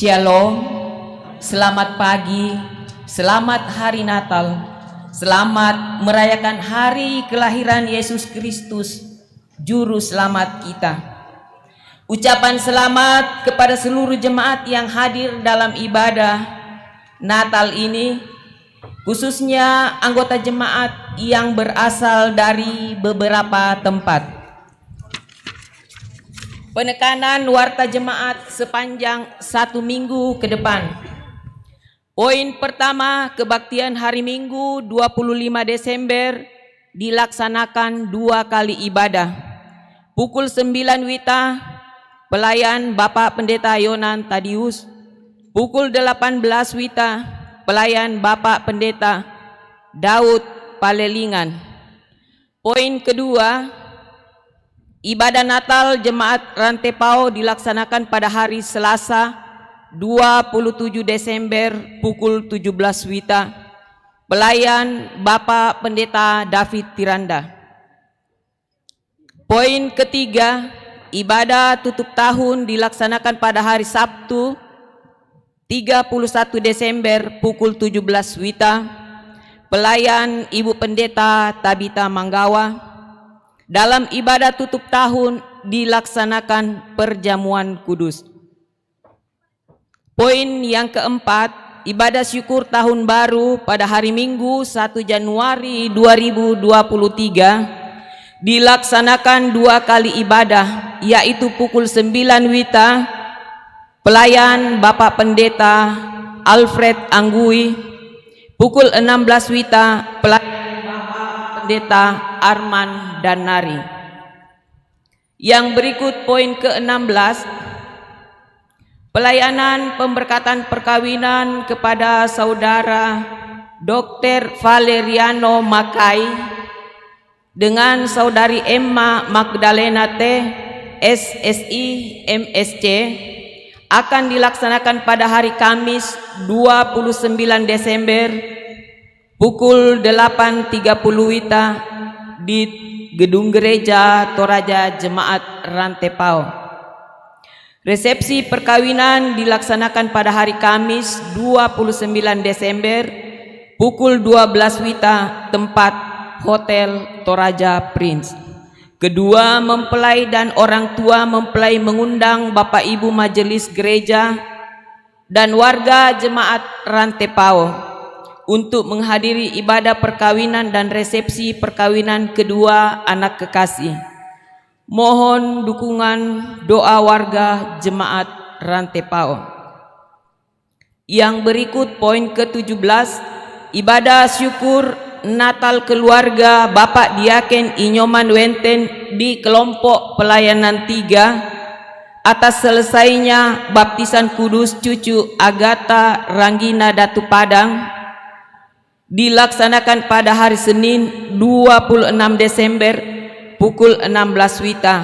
Shalom, selamat pagi, selamat hari Natal, selamat merayakan hari kelahiran Yesus Kristus, Juru Selamat kita. Ucapan selamat kepada seluruh jemaat yang hadir dalam ibadah Natal ini, khususnya anggota jemaat yang berasal dari beberapa tempat. Penekanan warta jemaat sepanjang 1 minggu ke depan. Poin pertama, kebaktian hari Minggu 25 Desember dilaksanakan 2 kali ibadah. Pukul 9 WITA, pelayan Bapak Pendeta Yonan Tadius. Pukul 18 WITA, pelayan Bapak Pendeta Daud Palelingan. Poin kedua, ibadah Natal Jemaat Rantepao dilaksanakan pada hari Selasa 27 Desember pukul 17 WITA. Pelayan Bapak Pendeta David Tiranda. Poin ketiga, ibadah tutup tahun dilaksanakan pada hari Sabtu 31 Desember pukul 17 WITA. Pelayan Ibu Pendeta Tabita Manggawa. Dalam ibadah tutup tahun dilaksanakan perjamuan kudus. Poin yang keempat, ibadah syukur tahun baru pada hari Minggu 1 Januari 2023 dilaksanakan 2 kali ibadah, yaitu pukul 9 WITA, pelayan Bapak Pendeta Alfred Anggui. Pukul 16 WITA, pelayan Bapak Pendeta Arman Danari. Yang berikut poin ke-16, pelayanan pemberkatan perkawinan kepada saudara Dr. Valeriano Makai dengan saudari Emma Magdalena T. SSI MSC akan dilaksanakan pada hari Kamis 29 Desember pukul 8.30 WITA di Gedung Gereja Toraja Jemaat Rantepao. Resepsi perkawinan dilaksanakan pada hari Kamis 29 Desember pukul 12 WITA, tempat Hotel Toraja Prince. Kedua mempelai dan orang tua mempelai mengundang Bapak Ibu Majelis Gereja dan warga Jemaat Rantepao untuk menghadiri ibadah perkawinan dan resepsi perkawinan kedua anak kekasih. Mohon dukungan doa warga Jemaat Rantepao. Yang berikut poin ke-17, ibadah syukur Natal keluarga Bapak Diaken Inyoman Wenten di kelompok pelayanan 3 atas selesainya baptisan kudus cucu Agatha Ranggina Datu Padang dilaksanakan pada hari Senin 26 Desember pukul 16 WITA.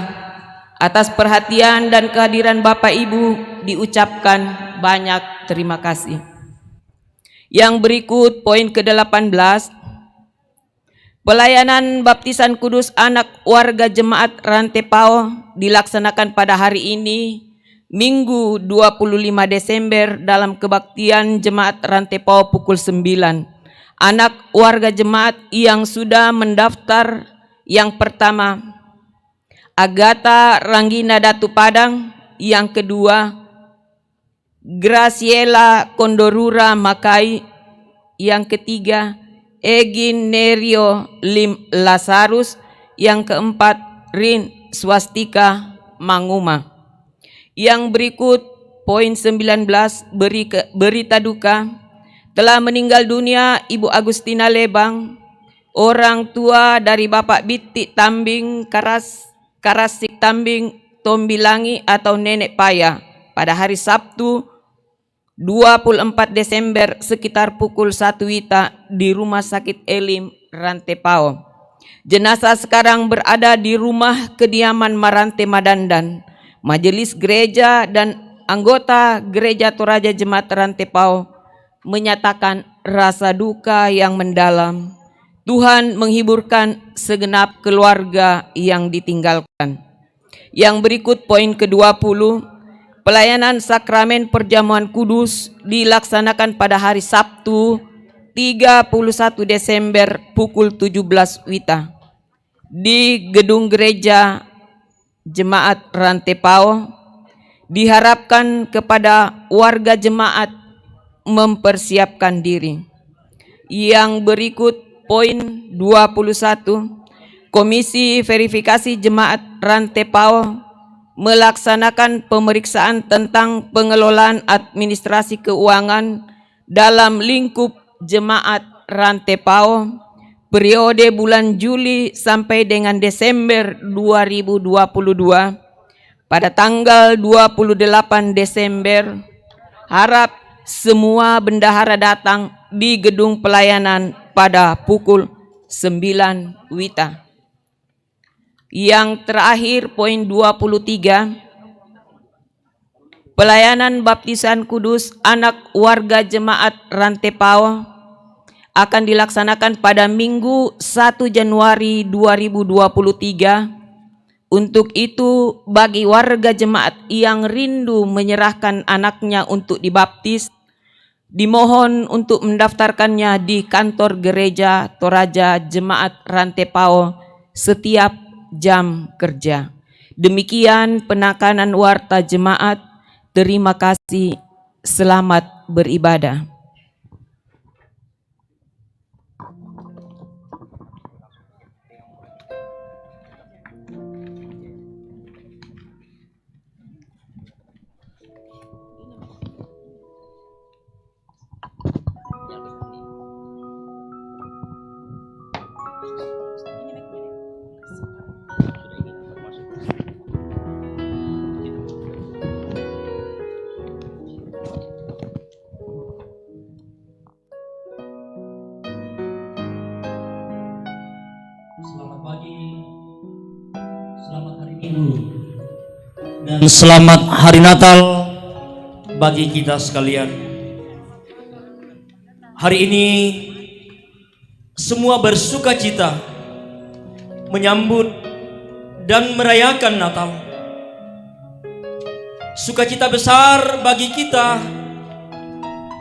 Atas perhatian dan kehadiran Bapak Ibu diucapkan banyak terima kasih. Yang berikut poin ke-18, pelayanan baptisan kudus anak warga Jemaat Rantepao dilaksanakan pada hari ini, Minggu 25 Desember dalam kebaktian Jemaat Rantepao pukul 9. Anak warga jemaat yang sudah mendaftar yang pertama, Agatha Ranggina Datu Padang. Yang kedua, Graciela Kondorura Makai. Yang ketiga, Egin Nerio Lim Lazarus. Yang keempat, Rin Swastika Manguma. Yang berikut poin 19, berita duka. Telah meninggal dunia Ibu Agustina Lebang, orang tua dari Bapak Biti Tambing Karasik Tambing Tombilangi atau Nenek Paya pada hari Sabtu 24 Desember sekitar pukul 1 WITA di Rumah Sakit Elim Rantepao. Jenazah sekarang berada di rumah kediaman Marante Madandan. Majelis gereja dan anggota Gereja Toraja Jemaat Rantepao menyatakan rasa duka yang mendalam. Tuhan menghiburkan segenap keluarga yang ditinggalkan. Yang berikut poin ke-20, pelayanan sakramen perjamuan kudus dilaksanakan pada hari Sabtu 31 Desember pukul 17 WITA di Gedung Gereja Jemaat Rantepao. Diharapkan kepada warga jemaat mempersiapkan diri. Yang berikut poin 21, Komisi Verifikasi Jemaat Rantepao melaksanakan pemeriksaan tentang pengelolaan administrasi keuangan dalam lingkup Jemaat Rantepao periode bulan Juli sampai dengan Desember 2022. Pada tanggal 28 Desember, harap semua bendahara datang di gedung pelayanan pada pukul 9 WITA. Yang terakhir poin 23, pelayanan baptisan kudus anak warga Jemaat Rantepao akan dilaksanakan pada Minggu 1 Januari 2023. Untuk itu, bagi warga jemaat yang rindu menyerahkan anaknya untuk dibaptis, dimohon untuk mendaftarkannya di kantor Gereja Toraja Jemaat Rantepao setiap jam kerja. Demikian penekanan warta jemaat. Terima kasih. Selamat beribadah. Selamat hari Minggu dan selamat hari Natal bagi kita sekalian. Hari ini semua bersuka cita menyambut dan merayakan Natal. Sukacita besar bagi kita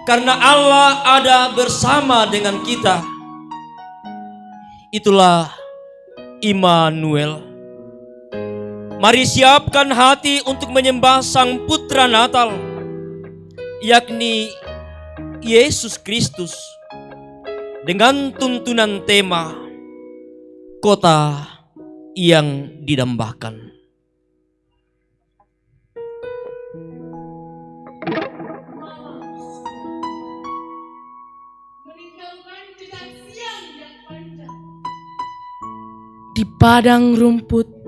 karena Allah ada bersama dengan kita. Itulah Immanuel. Mari siapkan hati untuk menyembah Sang Putra Natal, yakni Yesus Kristus, dengan tuntunan tema Kota yang Didambakan. Di padang rumput,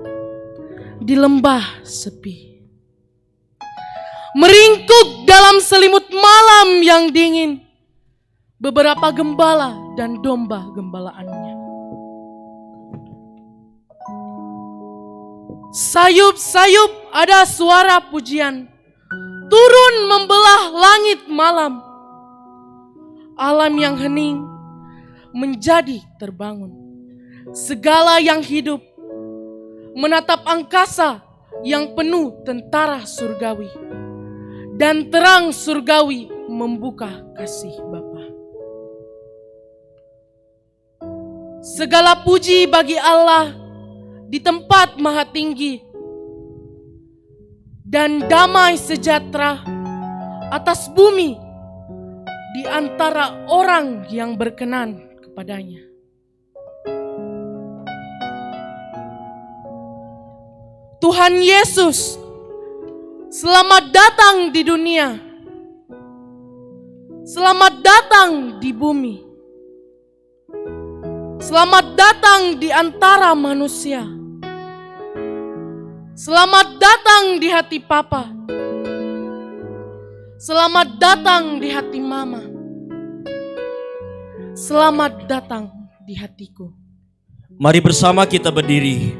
di lembah sepi, meringkuk dalam selimut malam yang dingin, beberapa gembala dan domba gembalaannya. Sayup-sayup ada suara pujian, turun membelah langit malam. Alam yang hening menjadi terbangun. Segala yang hidup menatap angkasa yang penuh tentara surgawi, dan terang surgawi membuka kasih Bapa. Segala puji bagi Allah di tempat maha tinggi, dan damai sejahtera atas bumi di antara orang yang berkenan kepadanya. Tuhan Yesus, selamat datang di dunia. Selamat datang di bumi. Selamat datang di antara manusia. Selamat datang di hati Papa. Selamat datang di hati Mama. Selamat datang di hatiku. Mari bersama kita berdiri.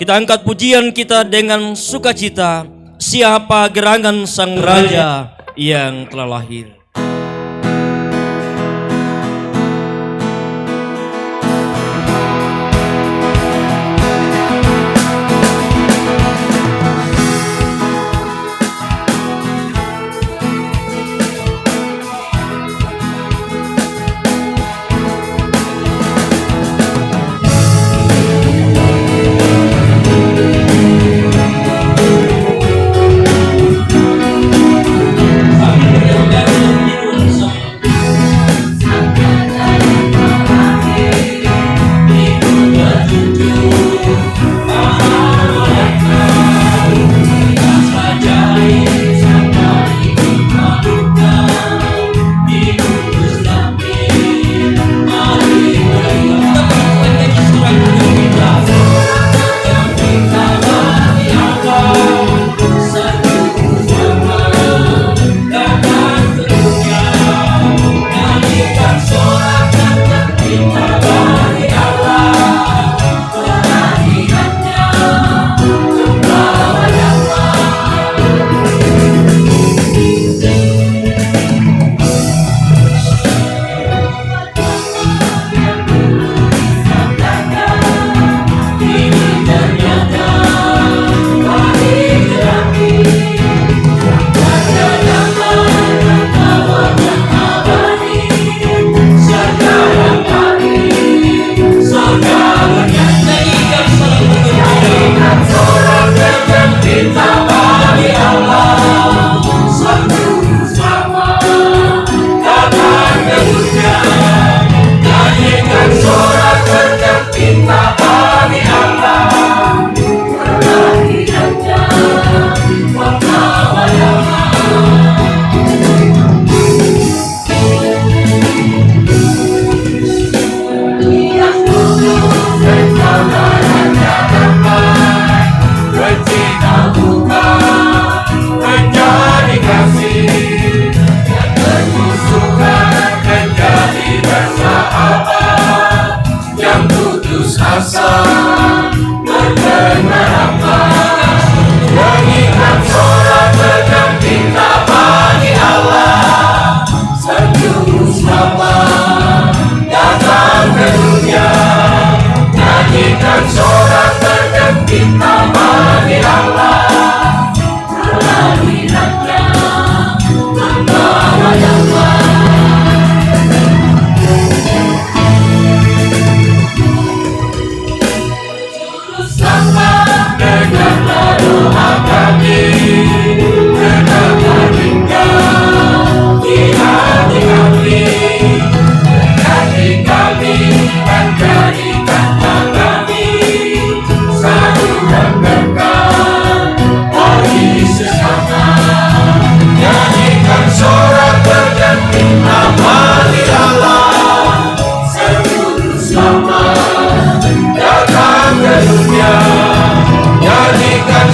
Kita angkat pujian kita dengan sukacita. Siapa gerangan Sang Raja yang telah lahir. Sambil berjalan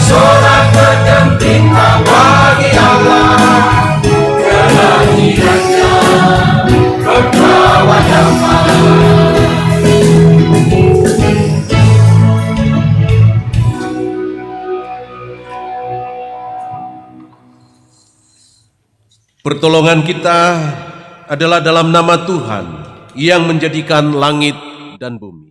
bersorak bergembira bagi Allah, kelahirannya membawa damai. Pertolongan kita adalah dalam nama Tuhan yang menjadikan langit dan bumi.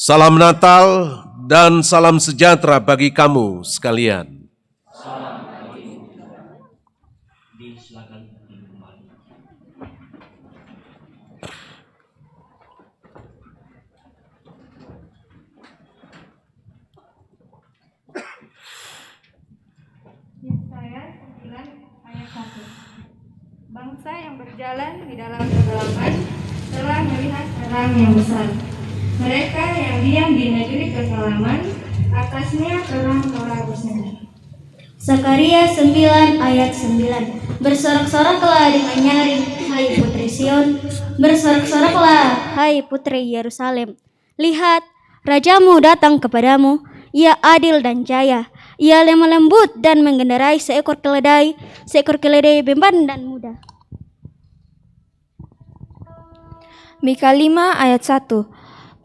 Salam Natal dan salam sejahtera bagi kamu sekalian. Yesaya 9 ayat 1. Bangsa yang berjalan di dalam kegelapan telah melihat terang yang besar. Mereka yang diam di negeri kekelaman, atasnya terang telah bersinar. Zakaria 9 ayat 9. Bersorak-soraklah dengan nyaring, hai putri Sion. Bersorak-soraklah, hai putri Yerusalem. Lihat, rajamu datang kepadamu. Ia adil dan jaya. Ia lemah lembut dan mengendarai seekor keledai beban dan muda. Mika 5 ayat 1.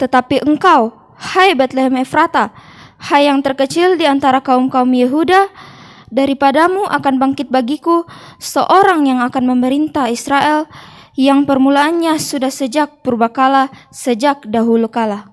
Tetapi engkau, hai Betlehem Efrata, hai yang terkecil di antara kaum-kaum Yehuda, daripadamu akan bangkit bagiku seorang yang akan memerintah Israel, yang permulaannya sudah sejak purbakala, sejak dahulu kala.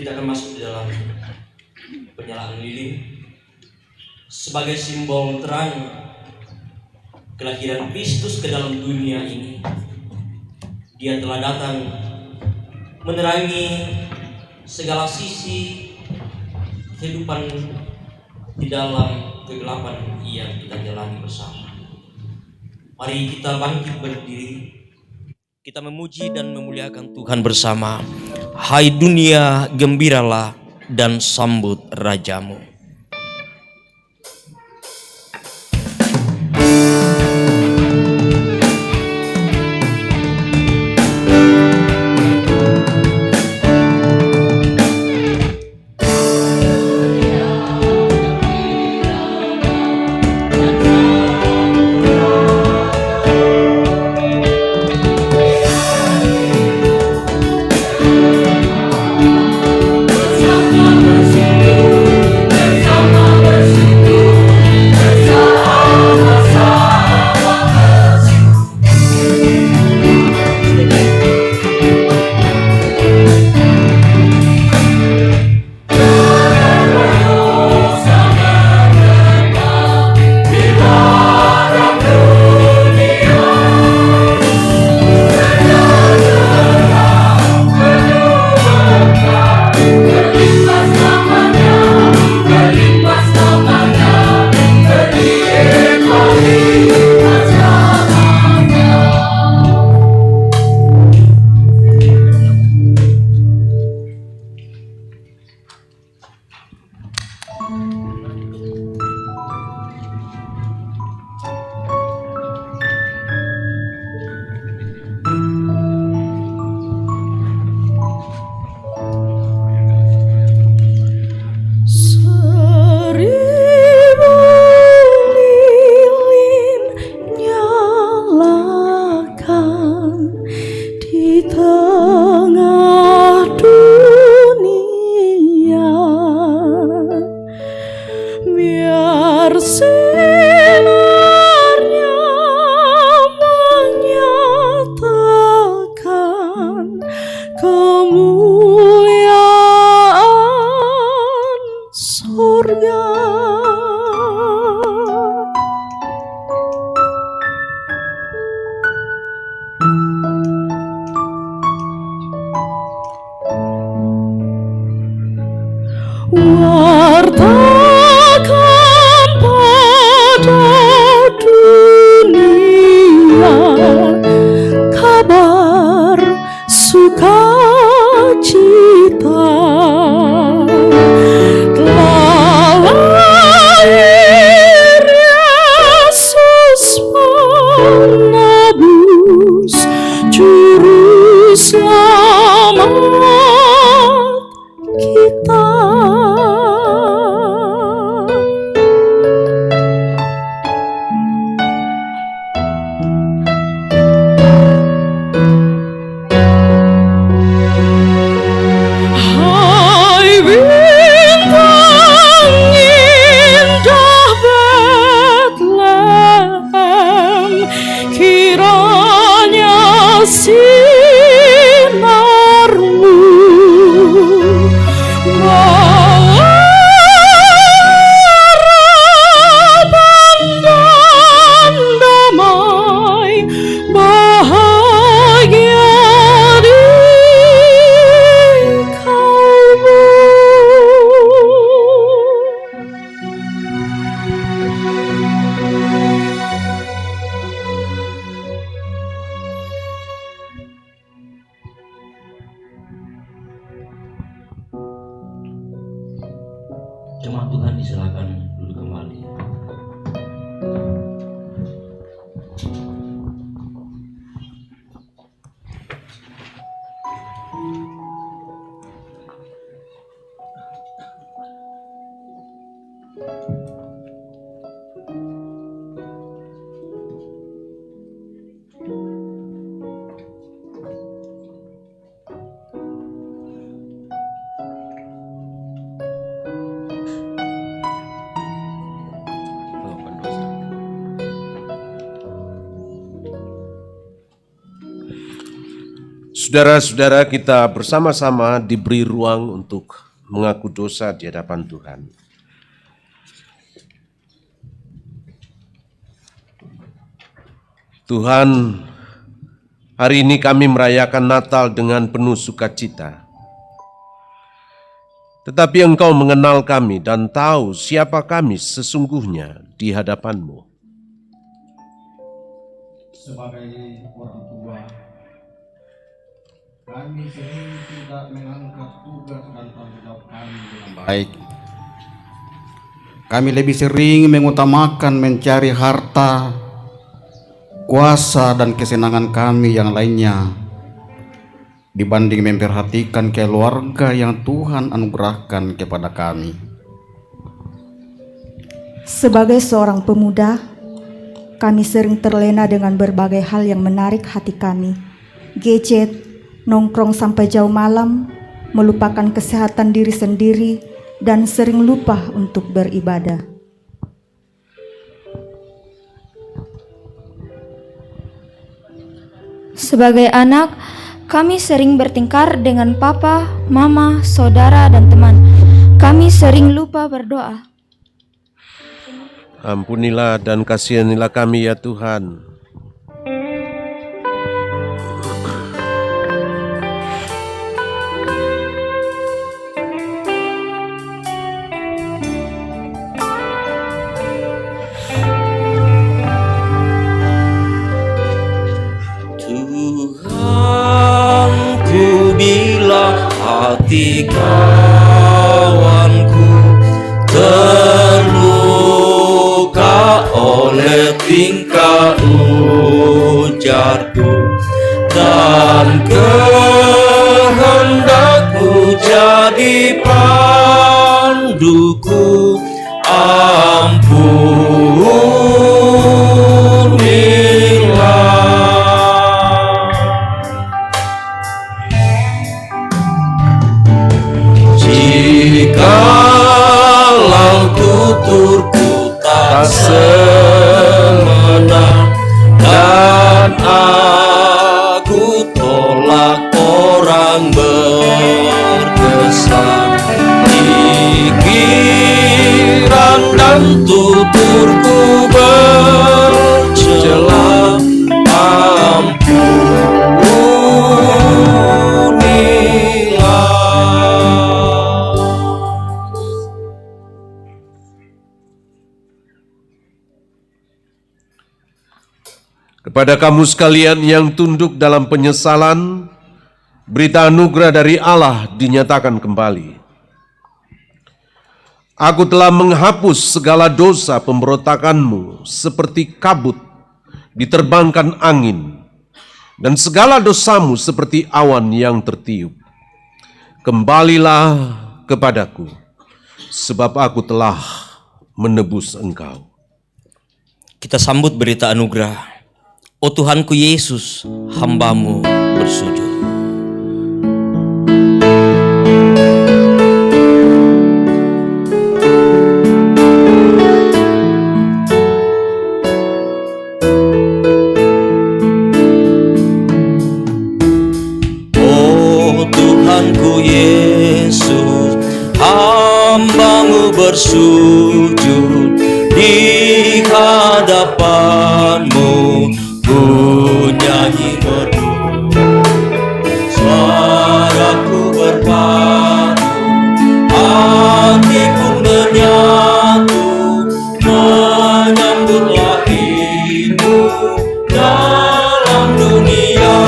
Kita akan masuk di dalam penyalaan lilin sebagai simbol terang kelahiran Kristus ke dalam dunia ini. Dia telah datang menerangi segala sisi kehidupan di dalam kegelapan yang kita jalani bersama. Mari kita bangkit berdiri. Kita memuji dan memuliakan Tuhan bersama. Hai dunia, gembiralah dan sambut Rajamu. Bersama bersatu wartakan pada dunia kabar sukacita. Telah lahir Yesus menebus juru selamat kita. Hai bintang indah Betlehem, kiranya sinarmu bawa harapan dan damai bahagia di kalbu. Jemaat Tuhan disilakan duduk kembali. Saudara-saudara, kita bersama-sama diberi ruang untuk mengaku dosa di hadapan Tuhan. Tuhan, hari ini kami merayakan Natal dengan penuh sukacita. Tetapi Engkau mengenal kami dan tahu siapa kami sesungguhnya di hadapan-Mu. Sebagai orang tua, kami sering tidak mengangkat tugas dan tanggung jawab kami dengan baik. Kami lebih sering mengutamakan mencari harta, kuasa, dan kesenangan kami yang lainnya dibanding memperhatikan keluarga yang Tuhan anugerahkan kepada kami. Sebagai seorang pemuda, kami sering terlena dengan berbagai hal yang menarik hati kami. Gadget, nongkrong sampai jauh malam, melupakan kesehatan diri sendiri, dan sering lupa untuk beribadah. Sebagai anak, kami sering bertengkar dengan papa, mama, saudara, dan teman. Kami sering lupa berdoa. Ampunilah dan kasihanilah kami ya Tuhan. Tuhanku, bila hati kawanku terluka oleh tingkah ujarku dan kehendakmu jadi panduku, ampunilah. Jikalau tuturku tak semena dan aku tolak orang berkesan, pikiran dan tuturku bercela, ampunilah. Kepada kamu sekalian yang tunduk dalam penyesalan, berita anugerah dari Allah dinyatakan kembali. Aku telah menghapus segala dosa pemberontakanmu seperti kabut diterbangkan angin, dan segala dosamu seperti awan yang tertiup. Kembalilah kepadaku, sebab aku telah menebus engkau. Kita sambut berita anugerah. O Tuhanku Yesus, hamba-Mu bersujud. O Tuhanku Yesus, hamba-Mu bersujud di hadapan-Mu, ku nyanyi merdu, suaraku berpadu, hati pun menyatu, menyambut lahirmu dalam dunia.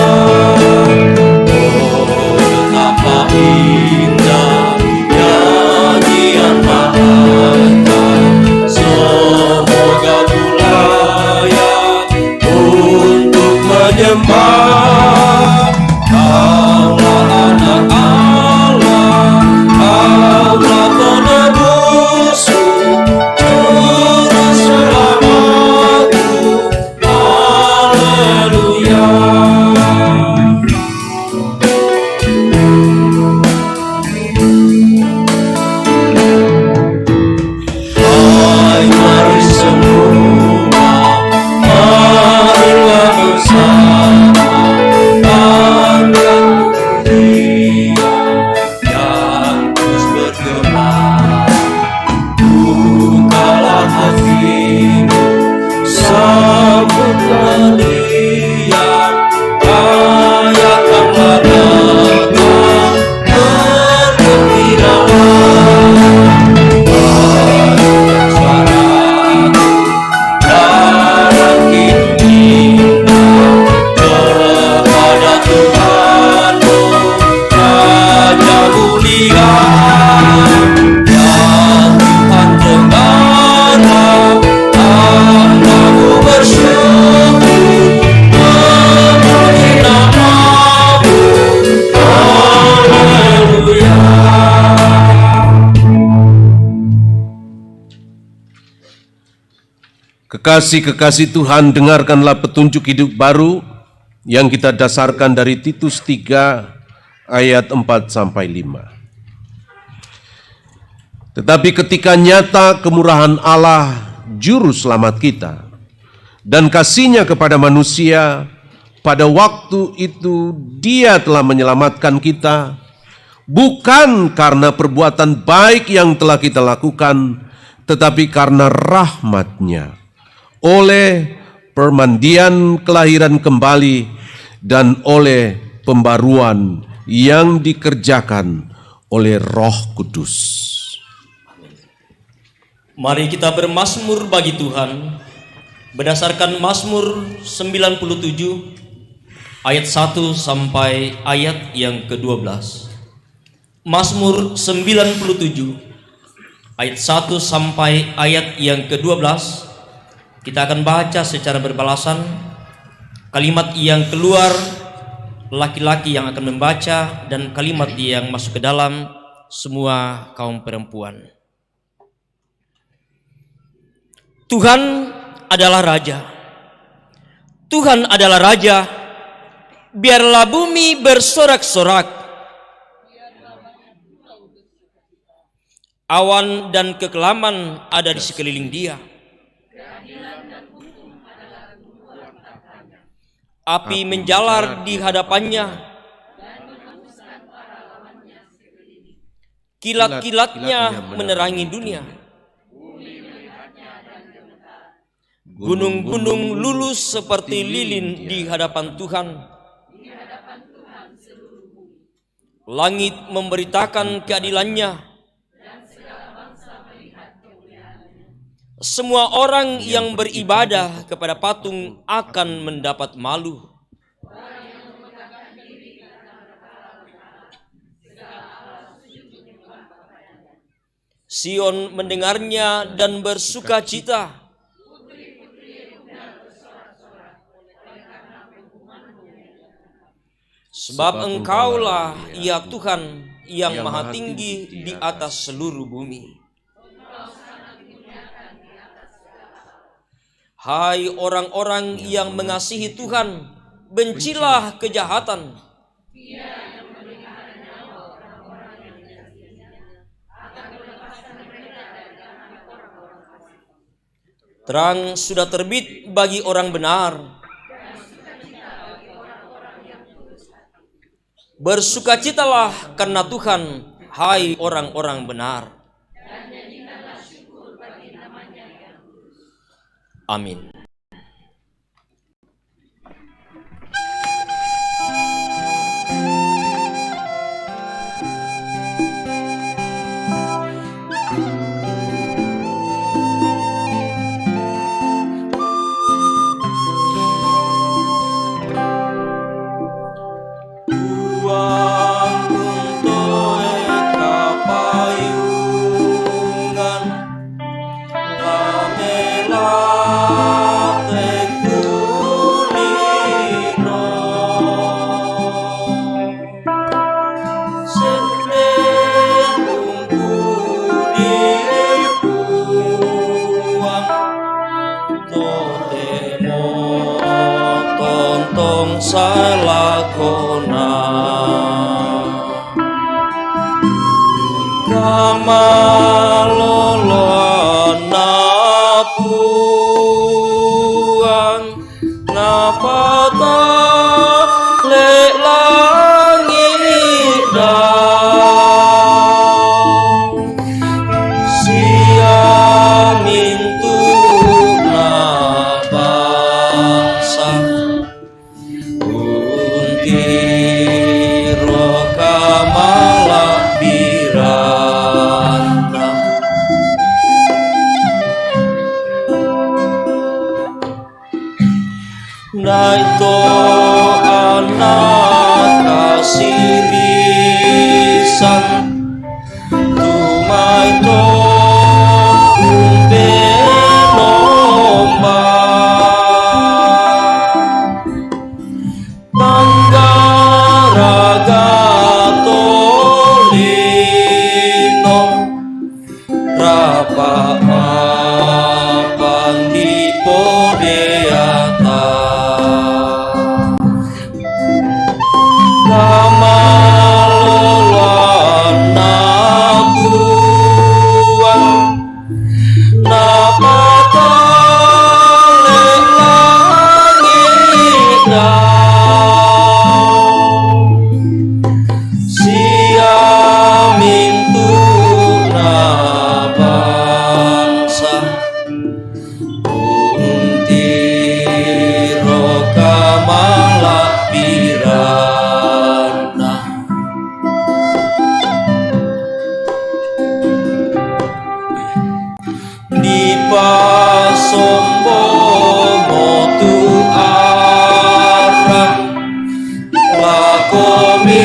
Oh, betapa indah nyanyian Maha. Semoga ku layak untuk menyembah. Kaulah anak Allah, Kaulah penebusku, Juru selamatku. Haleluya. Hai, mari semua, marilah bersama panjang Dia yang terus bergema. Bukalah hatimu, sambutlah Dia, rayakanlah datang bergembiralah. Kekasih-kekasih Tuhan, dengarkanlah petunjuk hidup baru yang kita dasarkan dari Titus 3 ayat 4-5. Tetapi ketika nyata kemurahan Allah, Juru Selamat kita, dan kasih-Nya kepada manusia, pada waktu itu Dia telah menyelamatkan kita, bukan karena perbuatan baik yang telah kita lakukan, tetapi karena rahmat-Nya, oleh permandian kelahiran kembali dan oleh pembaruan yang dikerjakan oleh Roh Kudus. Mari kita bermazmur bagi Tuhan berdasarkan Mazmur 97 ayat 1 sampai ayat yang ke-12. Mazmur 97 ayat 1 sampai ayat yang ke-12. Kita akan baca secara berbalasan. Kalimat yang keluar, laki-laki yang akan membaca, dan kalimat yang masuk ke dalam, semua kaum perempuan. Tuhan adalah Raja. Tuhan adalah Raja. Biarlah bumi bersorak-sorak. Awan dan kekelaman ada di sekeliling Dia. Api menjalar di hadapannya, kilat-kilatnya menerangi dunia. Gunung-gunung lulus seperti lilin di hadapan Tuhan. Langit memberitakan keadilannya, semua orang yang beribadah kepada patung akan mendapat malu. Sion mendengarnya dan bersuka cita. Sebab Engkaulah ya Tuhan yang maha tinggi di atas seluruh bumi. Hai orang-orang yang mengasihi Tuhan, bencilah kejahatan. Terang sudah terbit bagi orang benar. Bersukacitalah karena Tuhan, hai orang-orang benar. Amin. Salakona kamalolona puang napata le langit dau siamin tu nabasa Naito anak kasirisan Tumaito umbe lomba Banggaraga tolino Rapa mapan di podeata Kamalolana buang napata le langit dau siamin tu nabangsa untiro kamala pirana di pasombong motu arang lakomin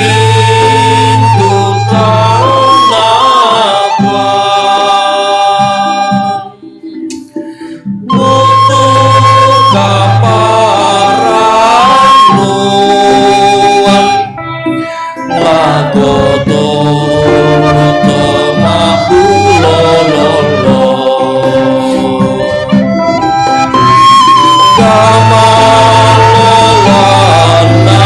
tutang nabuang mutu kaparan nuan lagoto tomabulololo kamalolana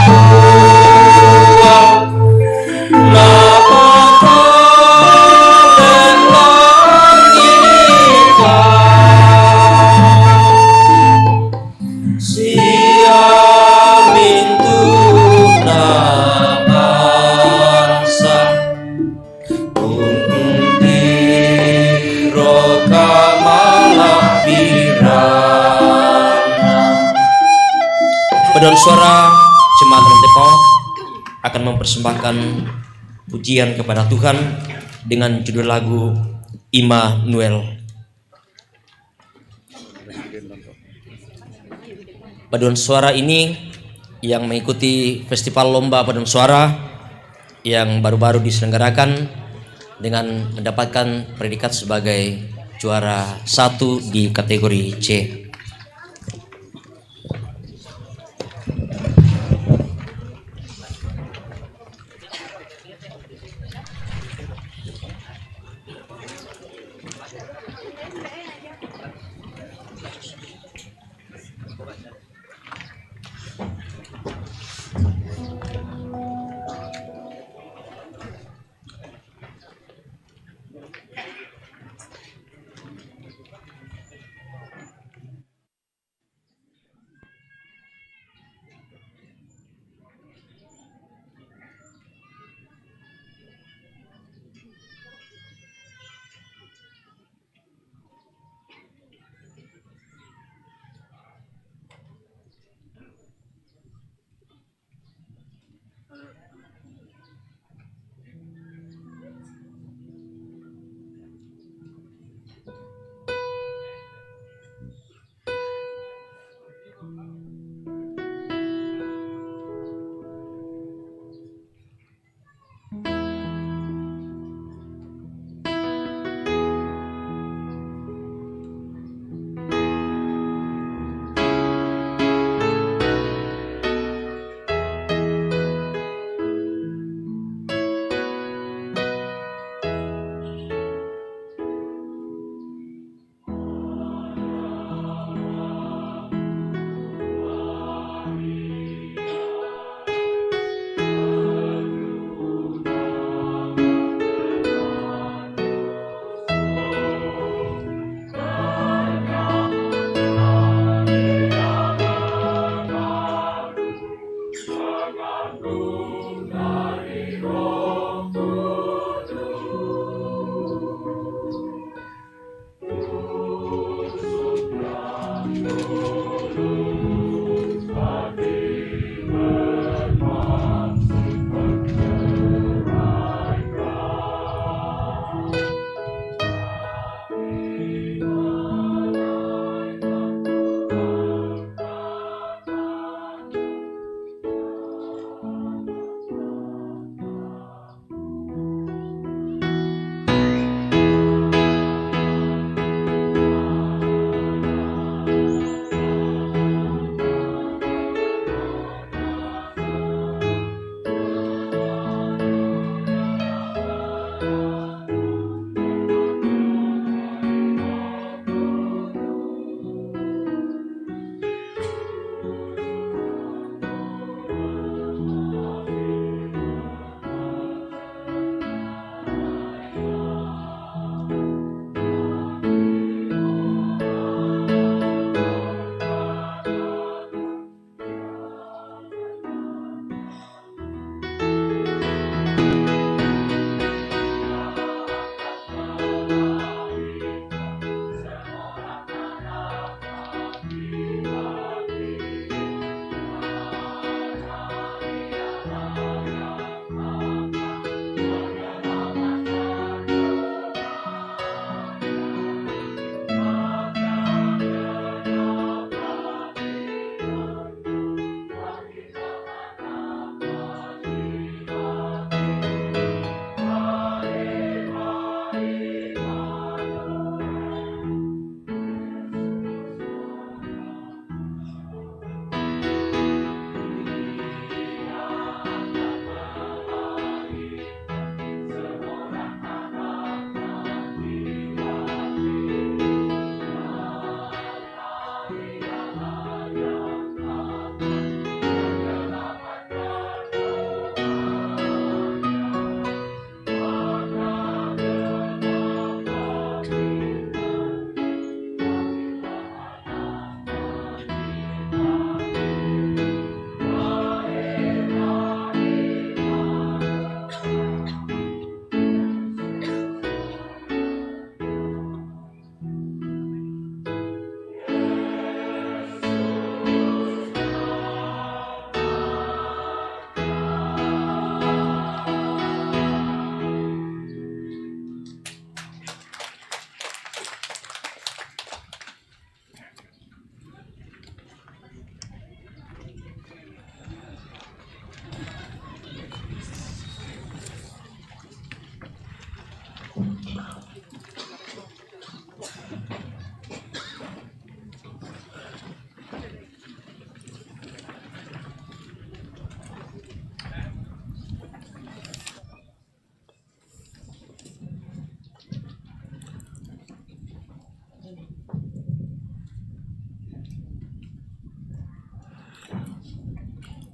buang napata le langit siamin tu nabangsa untiro kamala pirana. Paduan suara Jemaat Rantepo akan mempersembahkan pujian kepada Tuhan dengan judul lagu Immanuel. paduan suara ini yang mengikuti festival lomba paduan suara yang baru-baru diselenggarakan dengan mendapatkan predikat sebagai juara 1 di kategori C.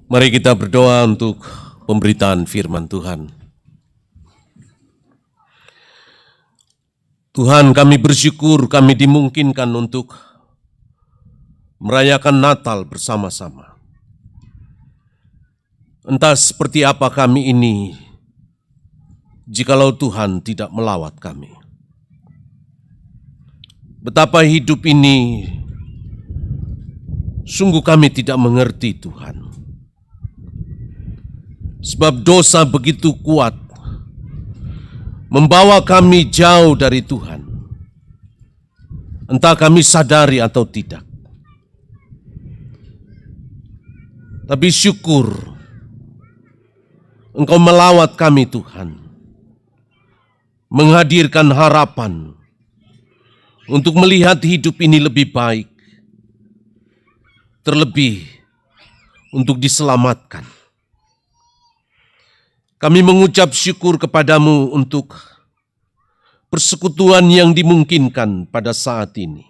Mari kita berdoa untuk pemberitaan firman Tuhan. Tuhan, kami bersyukur kami dimungkinkan untuk merayakan Natal bersama-sama. Entah seperti apa kami ini, jikalau Tuhan tidak melawat kami. Betapa hidup ini sungguh kami tidak mengerti, Tuhan. Sebab dosa begitu kuat, membawa kami jauh dari Tuhan. Entah kami sadari atau tidak. Tapi syukur, Engkau melawat kami, Tuhan. Menghadirkan harapan untuk melihat hidup ini lebih baik. Terlebih untuk diselamatkan. Kami mengucap syukur kepadamu untuk persekutuan yang dimungkinkan pada saat ini.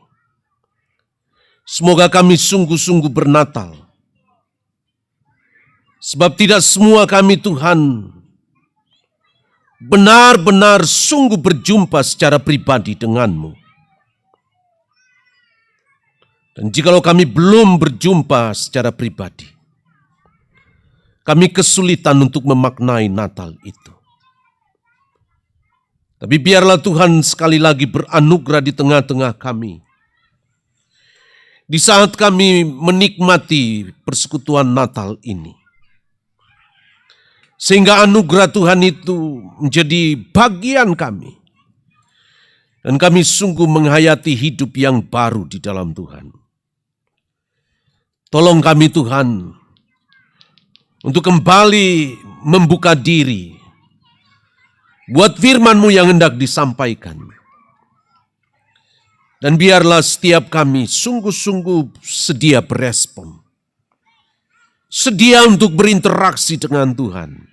Semoga kami sungguh-sungguh bernatal. Sebab tidak semua kami, Tuhan, benar-benar sungguh berjumpa secara pribadi denganmu. Dan jikalau kami belum berjumpa secara pribadi, kami kesulitan untuk memaknai Natal itu. Tapi biarlah Tuhan sekali lagi beranugerah di tengah-tengah kami. Di saat kami menikmati persekutuan Natal ini. Sehingga anugerah Tuhan itu menjadi bagian kami. Dan kami sungguh menghayati hidup yang baru di dalam Tuhan. Tolong kami, Tuhan, untuk kembali membuka diri buat firman-Mu yang hendak disampaikan. Dan biarlah setiap kami sungguh-sungguh sedia berespon. Sedia untuk berinteraksi dengan Tuhan.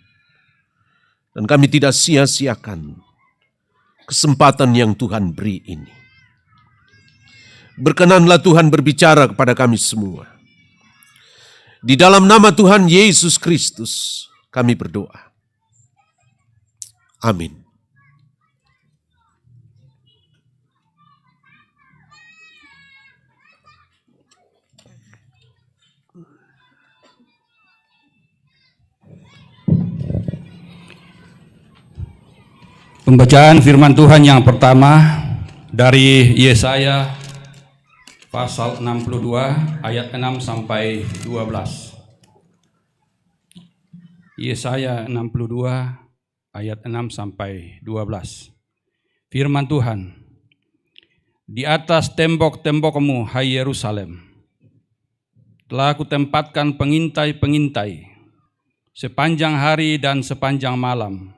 Dan kami tidak sia-siakan kesempatan yang Tuhan beri ini. Berkenanlah Tuhan berbicara kepada kami semua. Di dalam nama Tuhan Yesus Kristus kami berdoa. Amin. Pembacaan firman Tuhan yang pertama dari Yesaya pasal 62 ayat 6 sampai 12. Yesaya 62 ayat 6 sampai 12. Firman Tuhan, di atas tembok-tembokmu, hai Yerusalem, telah kutempatkan pengintai-pengintai sepanjang hari dan sepanjang malam.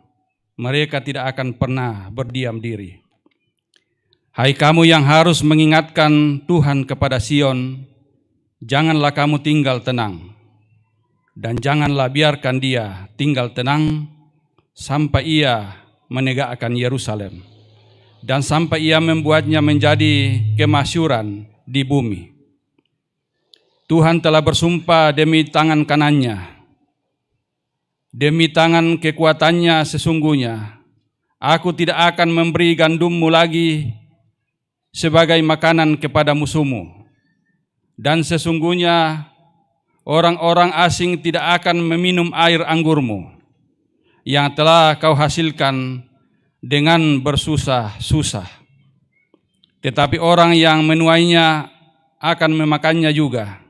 Mereka tidak akan pernah berdiam diri. Hai kamu yang harus mengingatkan Tuhan kepada Sion, janganlah kamu tinggal tenang, dan janganlah biarkan dia tinggal tenang sampai ia menegakkan Yerusalem, dan sampai ia membuatnya menjadi kemasyhuran di bumi. Tuhan telah bersumpah demi tangan kanannya, demi tangan kekuatannya sesungguhnya, aku tidak akan memberi gandummu lagi sebagai makanan kepada musuhmu. Dan sesungguhnya orang-orang asing tidak akan meminum air anggurmu yang telah kau hasilkan dengan bersusah-susah. Tetapi orang yang menuainya akan memakannya juga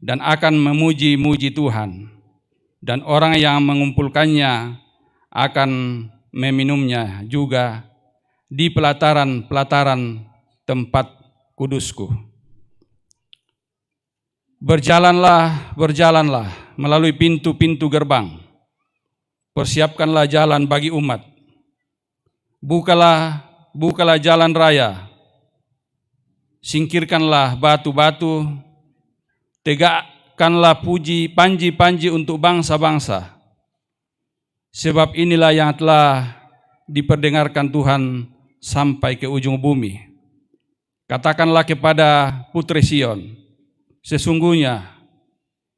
dan akan memuji-muji Tuhan. Dan orang yang mengumpulkannya akan meminumnya juga di pelataran-pelataran tempat kudusku. Berjalanlah, berjalanlah melalui pintu-pintu gerbang. Persiapkanlah jalan bagi umat. Bukalah jalan raya. Singkirkanlah batu-batu. Tegakkanlah panji-panji untuk bangsa-bangsa. Sebab inilah yang telah diperdengarkan Tuhan sampai ke ujung bumi. Katakanlah kepada putri Sion, sesungguhnya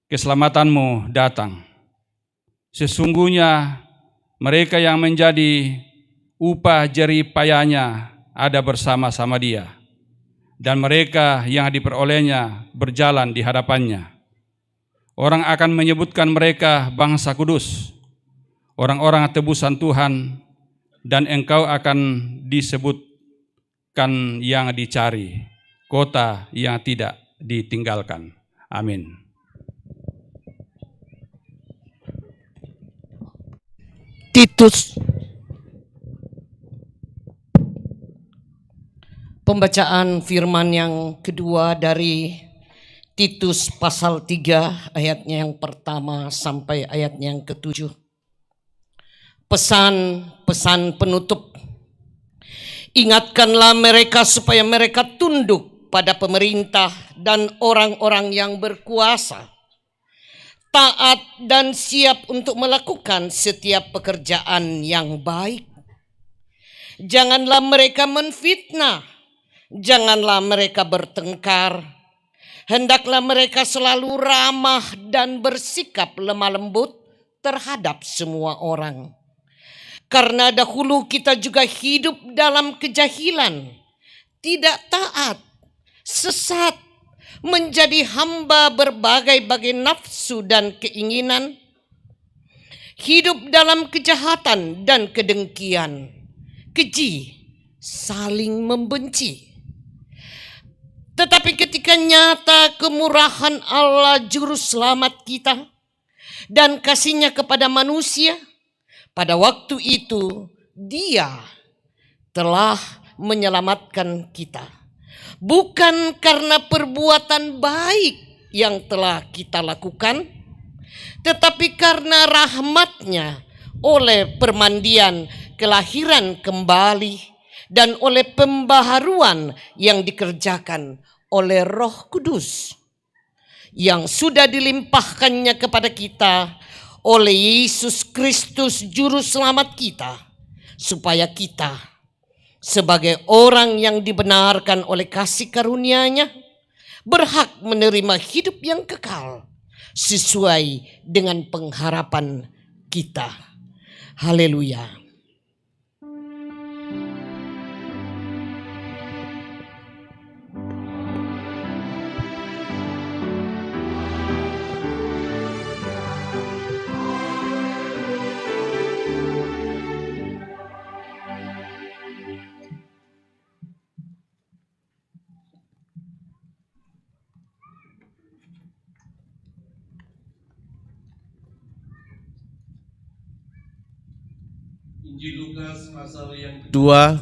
keselamatanmu datang. Sesungguhnya mereka yang menjadi upah jerih payahnya ada bersama-sama Dia, dan mereka yang diperolehnya berjalan di hadapannya. Orang akan menyebutkan mereka bangsa kudus, orang-orang tebusan Tuhan, dan engkau akan disebutkan yang dicari, kota yang tidak ditinggalkan. Amin. Titus. Pembacaan firman yang kedua dari Titus pasal 3 ayatnya yang pertama sampai ayatnya yang ke-7. Pesan-pesan penutup. Ingatkanlah mereka supaya mereka tunduk pada pemerintah dan orang-orang yang berkuasa, taat dan siap untuk melakukan setiap pekerjaan yang baik. Janganlah mereka menfitnah, janganlah mereka bertengkar. Hendaklah mereka selalu ramah dan bersikap lemah lembut terhadap semua orang. Karena dahulu kita juga hidup dalam kejahilan, tidak taat, sesat, menjadi hamba berbagai-bagai nafsu dan keinginan, hidup dalam kejahatan dan kedengkian, keji, saling membenci. Tetapi ketika nyata kemurahan Allah Juru Selamat kita dan kasih-Nya kepada manusia, pada waktu itu Dia telah menyelamatkan kita. Bukan karena perbuatan baik yang telah kita lakukan, tetapi karena rahmat-Nya oleh permandian kelahiran kembali dan oleh pembaharuan yang dikerjakan oleh Roh Kudus yang sudah dilimpahkannya kepada kita oleh Yesus Kristus Juru Selamat kita, supaya kita sebagai orang yang dibenarkan oleh kasih karunia-Nya berhak menerima hidup yang kekal sesuai dengan pengharapan kita. Haleluya. Injil Lukas pasal yang kedua,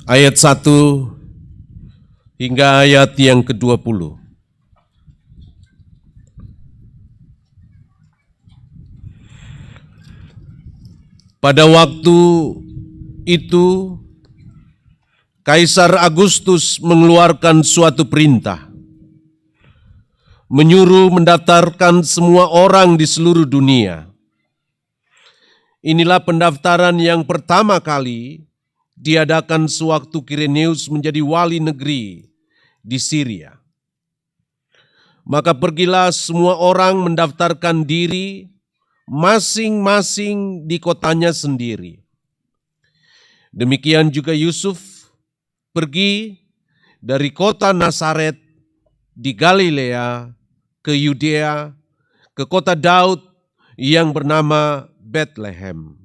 ayat 1 hingga ayat yang ke-20. Pada waktu itu, Kaisar Agustus mengeluarkan suatu perintah, menyuruh mendaftarkan semua orang di seluruh dunia. Inilah pendaftaran yang pertama kali diadakan sewaktu Kireneus menjadi wali negeri di Syria. Maka pergilah semua orang mendaftarkan diri masing-masing di kotanya sendiri. Demikian juga Yusuf pergi dari kota Nazaret di Galilea ke Yudea, ke kota Daud yang bernama Bethlehem,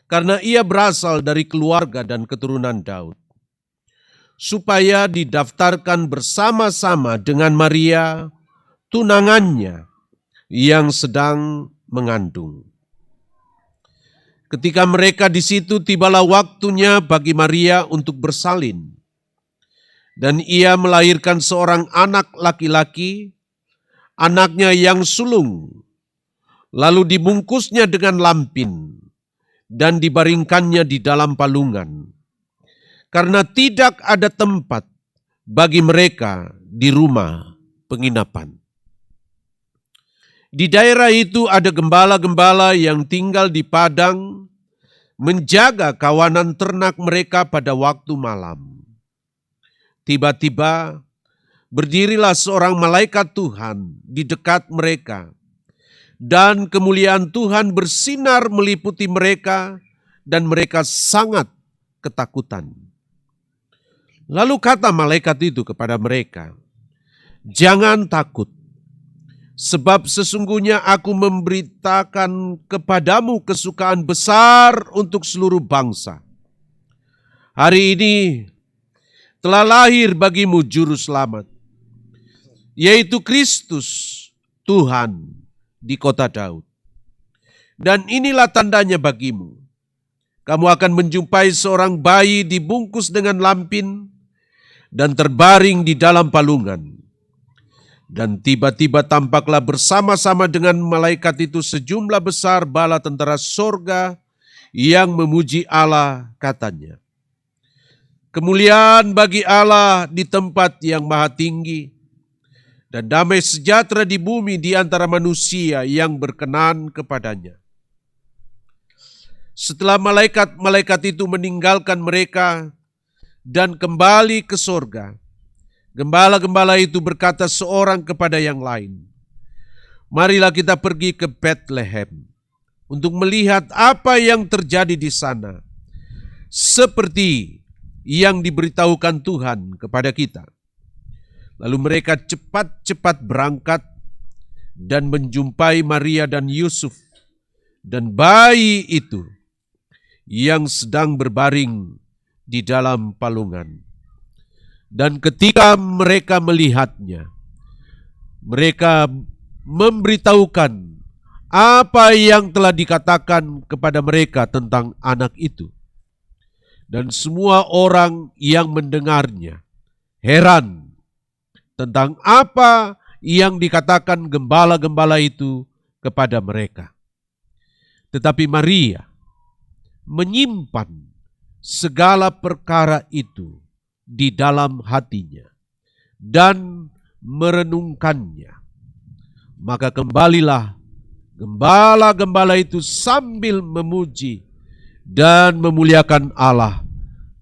karena ia berasal dari keluarga dan keturunan Daud, supaya didaftarkan bersama-sama dengan Maria, tunangannya, yang sedang mengandung. Ketika mereka di situ, tibalah waktunya bagi Maria untuk bersalin, dan ia melahirkan seorang anak laki-laki, anaknya yang sulung. Lalu dibungkusnya dengan lampin dan dibaringkannya di dalam palungan, karena tidak ada tempat bagi mereka di rumah penginapan. Di daerah itu ada gembala-gembala yang tinggal di padang, menjaga kawanan ternak mereka pada waktu malam. Tiba-tiba berdirilah seorang malaikat Tuhan di dekat mereka, dan kemuliaan Tuhan bersinar meliputi mereka, dan mereka sangat ketakutan. Lalu kata malaikat itu kepada mereka, "Jangan takut, sebab sesungguhnya aku memberitakan kepadamu kesukaan besar untuk seluruh bangsa. Hari ini telah lahir bagimu juru selamat, yaitu Kristus Tuhan di kota Daud. Dan inilah tandanya bagimu. Kamu akan menjumpai seorang bayi dibungkus dengan lampin dan terbaring di dalam palungan. Dan tiba-tiba tampaklah bersama-sama dengan malaikat itu sejumlah besar bala tentara sorga yang memuji Allah, katanya, kemuliaan bagi Allah di tempat yang maha tinggi, dan damai sejahtera di bumi di antara manusia yang berkenan kepadanya." Setelah malaikat-malaikat itu meninggalkan mereka dan kembali ke sorga, gembala-gembala itu berkata seorang kepada yang lain, "Marilah kita pergi ke Bethlehem untuk melihat apa yang terjadi di sana, seperti yang diberitahukan Tuhan kepada kita." Lalu mereka cepat-cepat berangkat dan menjumpai Maria dan Yusuf dan bayi itu yang sedang berbaring di dalam palungan. Dan ketika mereka melihatnya, mereka memberitahukan apa yang telah dikatakan kepada mereka tentang anak itu. Dan semua orang yang mendengarnya heran tentang apa yang dikatakan gembala-gembala itu kepada mereka. Tetapi Maria menyimpan segala perkara itu di dalam hatinya dan merenungkannya. Maka kembalilah gembala-gembala itu sambil memuji dan memuliakan Allah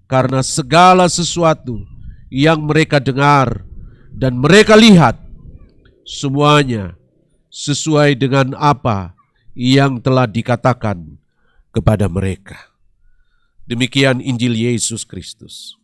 karena segala sesuatu yang mereka dengar dan mereka lihat, semuanya sesuai dengan apa yang telah dikatakan kepada mereka. Demikian Injil Yesus Kristus.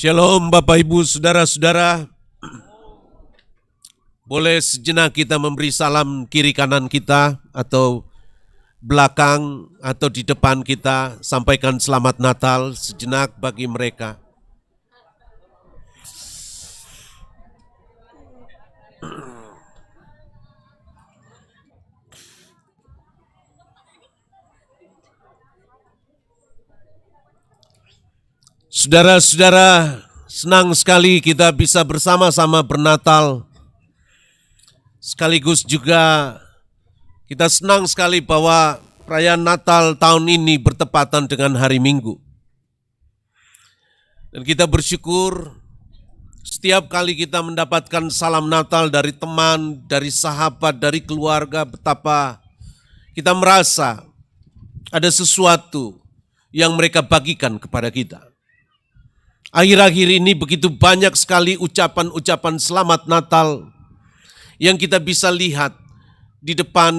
Shalom Bapak Ibu Saudara-saudara. Boleh sejenak kita memberi salam kiri kanan kita atau belakang atau di depan kita, sampaikan selamat Natal sejenak bagi mereka. Saudara-saudara, senang sekali kita bisa bersama-sama bernatal. Sekaligus juga kita senang sekali bahwa perayaan Natal tahun ini bertepatan dengan hari Minggu. Dan kita bersyukur setiap kali kita mendapatkan salam Natal dari teman, dari sahabat, dari keluarga, betapa kita merasa ada sesuatu yang mereka bagikan kepada kita. Akhir-akhir ini begitu banyak sekali ucapan-ucapan selamat Natal yang kita bisa lihat di depan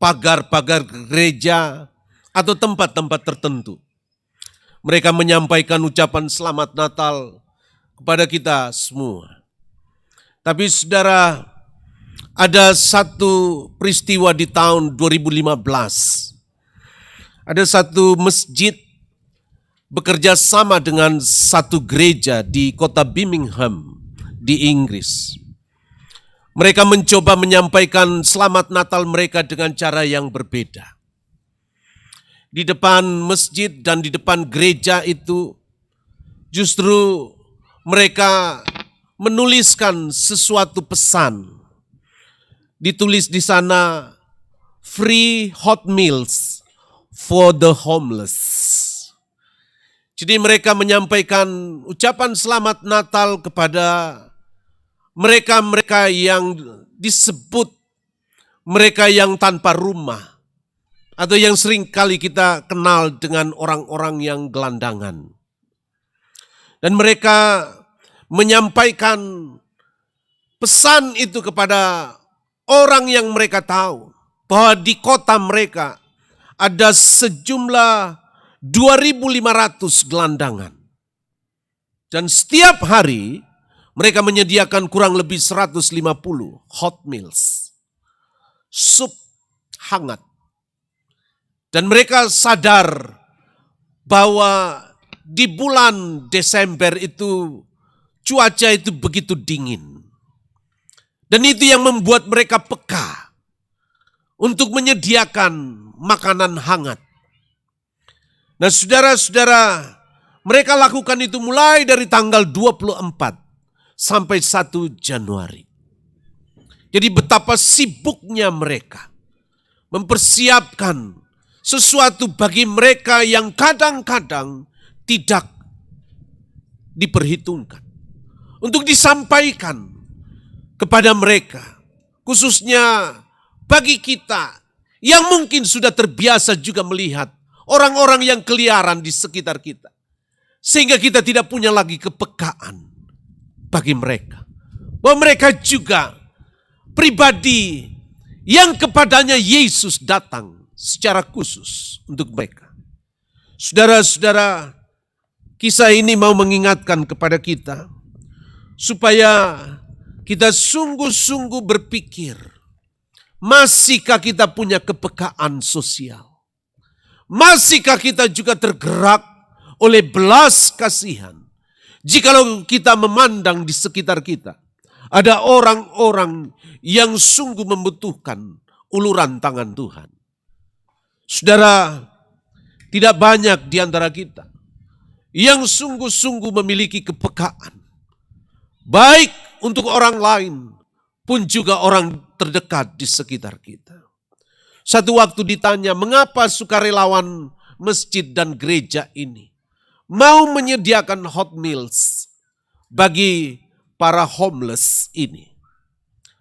pagar-pagar gereja atau tempat-tempat tertentu. Mereka menyampaikan ucapan selamat Natal kepada kita semua. Tapi saudara, ada satu peristiwa di tahun 2015. Ada satu masjid bekerja sama dengan satu gereja di kota Birmingham di Inggris. Mereka mencoba menyampaikan selamat Natal mereka dengan cara yang berbeda. Di depan masjid dan di depan gereja itu justru mereka menuliskan sesuatu pesan. Ditulis di sana, free hot meals for the homeless. Jadi mereka menyampaikan ucapan selamat Natal kepada mereka-mereka yang disebut mereka yang tanpa rumah, atau yang sering kali kita kenal dengan orang-orang yang gelandangan. Dan mereka menyampaikan pesan itu kepada orang yang mereka tahu, bahwa di kota mereka ada sejumlah 2.500 gelandangan. Dan setiap hari mereka menyediakan kurang lebih 150 hot meals, sup hangat. Dan mereka sadar bahwa di bulan Desember itu cuaca itu begitu dingin. Dan itu yang membuat mereka peka untuk menyediakan makanan hangat. Nah saudara-saudara, mereka lakukan itu mulai dari tanggal 24 sampai 1 Januari. Jadi betapa sibuknya mereka mempersiapkan sesuatu bagi mereka yang kadang-kadang tidak diperhitungkan. Untuk disampaikan kepada mereka, khususnya bagi kita yang mungkin sudah terbiasa juga melihat orang-orang yang keliaran di sekitar kita. Sehingga kita tidak punya lagi kepekaan bagi mereka. Bahwa mereka juga pribadi yang kepadanya Yesus datang secara khusus untuk mereka. Saudara-saudara, kisah ini mau mengingatkan kepada kita supaya kita sungguh-sungguh berpikir, masihkah kita punya kepekaan sosial? Masihkah kita juga tergerak oleh belas kasihan? Jikalau kita memandang di sekitar kita, ada orang-orang yang sungguh membutuhkan uluran tangan Tuhan. Saudara, tidak banyak di antara kita yang sungguh-sungguh memiliki kepekaan, baik untuk orang lain pun juga orang terdekat di sekitar kita. Satu waktu ditanya, mengapa sukarelawan masjid dan gereja ini mau menyediakan hot meals bagi para homeless ini?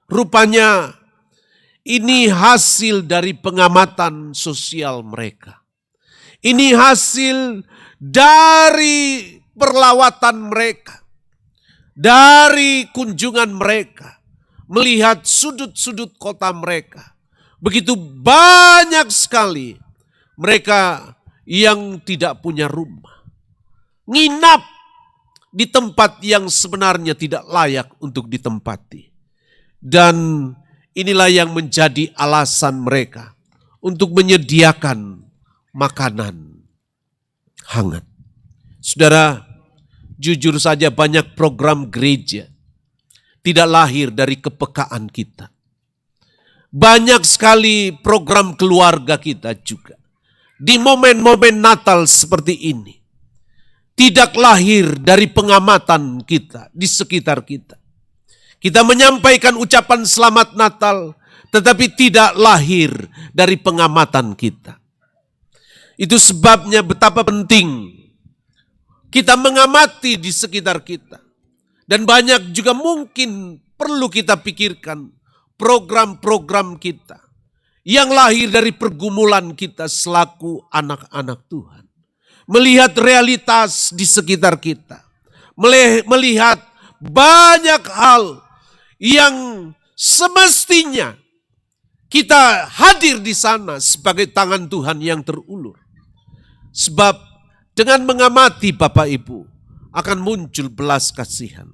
Rupanya ini hasil dari pengamatan sosial mereka. Ini hasil dari perlawatan mereka, dari kunjungan mereka, melihat sudut-sudut kota mereka. Begitu banyak sekali mereka yang tidak punya rumah, nginap di tempat yang sebenarnya tidak layak untuk ditempati. Dan inilah yang menjadi alasan mereka untuk menyediakan makanan hangat. Saudara, jujur saja banyak program gereja tidak lahir dari kepekaan kita. Banyak sekali program keluarga kita juga di momen-momen Natal seperti ini tidak lahir dari pengamatan kita di sekitar kita. Kita menyampaikan ucapan selamat Natal, tetapi tidak lahir dari pengamatan kita. Itu sebabnya betapa penting kita mengamati di sekitar kita. Dan banyak juga mungkin perlu kita pikirkan program-program kita yang lahir dari pergumulan kita selaku anak-anak Tuhan. Melihat realitas di sekitar kita. Melihat banyak hal yang semestinya kita hadir di sana sebagai tangan Tuhan yang terulur. Sebab dengan mengamati Bapak Ibu akan muncul belas kasihan.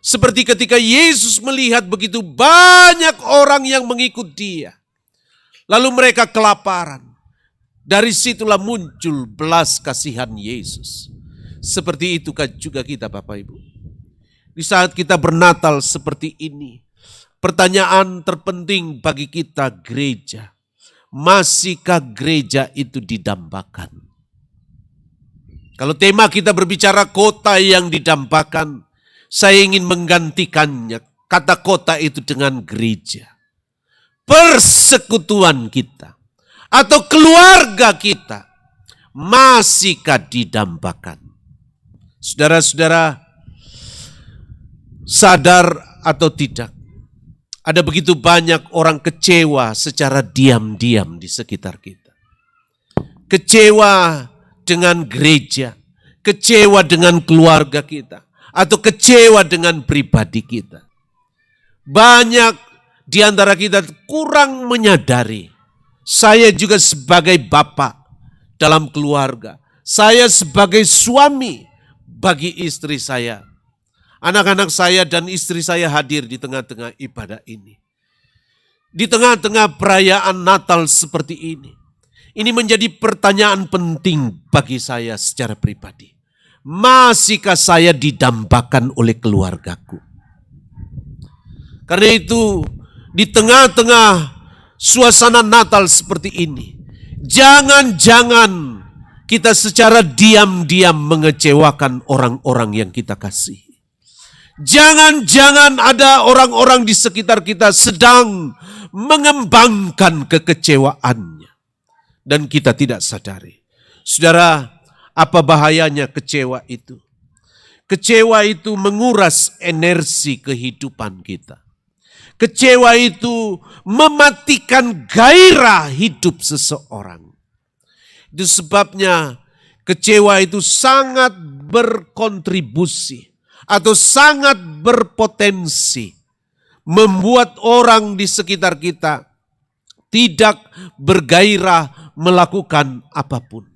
Seperti ketika Yesus melihat begitu banyak orang yang mengikut Dia. Lalu mereka kelaparan. Dari situlah muncul belas kasihan Yesus. Seperti itu juga kita Bapak Ibu. Di saat kita bernatal seperti ini, pertanyaan terpenting bagi kita gereja. Masihkah gereja itu didambakan? Kalau tema kita berbicara kota yang didambakan, saya ingin menggantikannya, kata kota itu dengan gereja. Persekutuan kita atau keluarga kita masihkah didambakan? Saudara-saudara, sadar atau tidak, ada begitu banyak orang kecewa secara diam-diam di sekitar kita. Kecewa dengan gereja, kecewa dengan keluarga kita, atau kecewa dengan pribadi kita. Banyak di antara kita kurang menyadari, saya juga sebagai bapak dalam keluarga, saya sebagai suami bagi istri saya, anak-anak saya dan istri saya hadir di tengah-tengah ibadah ini. Di tengah-tengah perayaan Natal seperti ini. Ini menjadi pertanyaan penting bagi saya secara pribadi. Masihkah saya didambakan oleh keluargaku? Karena itu, di tengah-tengah suasana Natal seperti ini, jangan-jangan kita secara diam-diam mengecewakan orang-orang yang kita kasihi. Jangan-jangan ada orang-orang di sekitar kita sedang mengembangkan kekecewaannya dan kita tidak sadari. Saudara, apa bahayanya kecewa itu? Kecewa itu menguras energi kehidupan kita. Kecewa itu mematikan gairah hidup seseorang. Itu sebabnya kecewa itu sangat berkontribusi atau sangat berpotensi membuat orang di sekitar kita tidak bergairah melakukan apapun.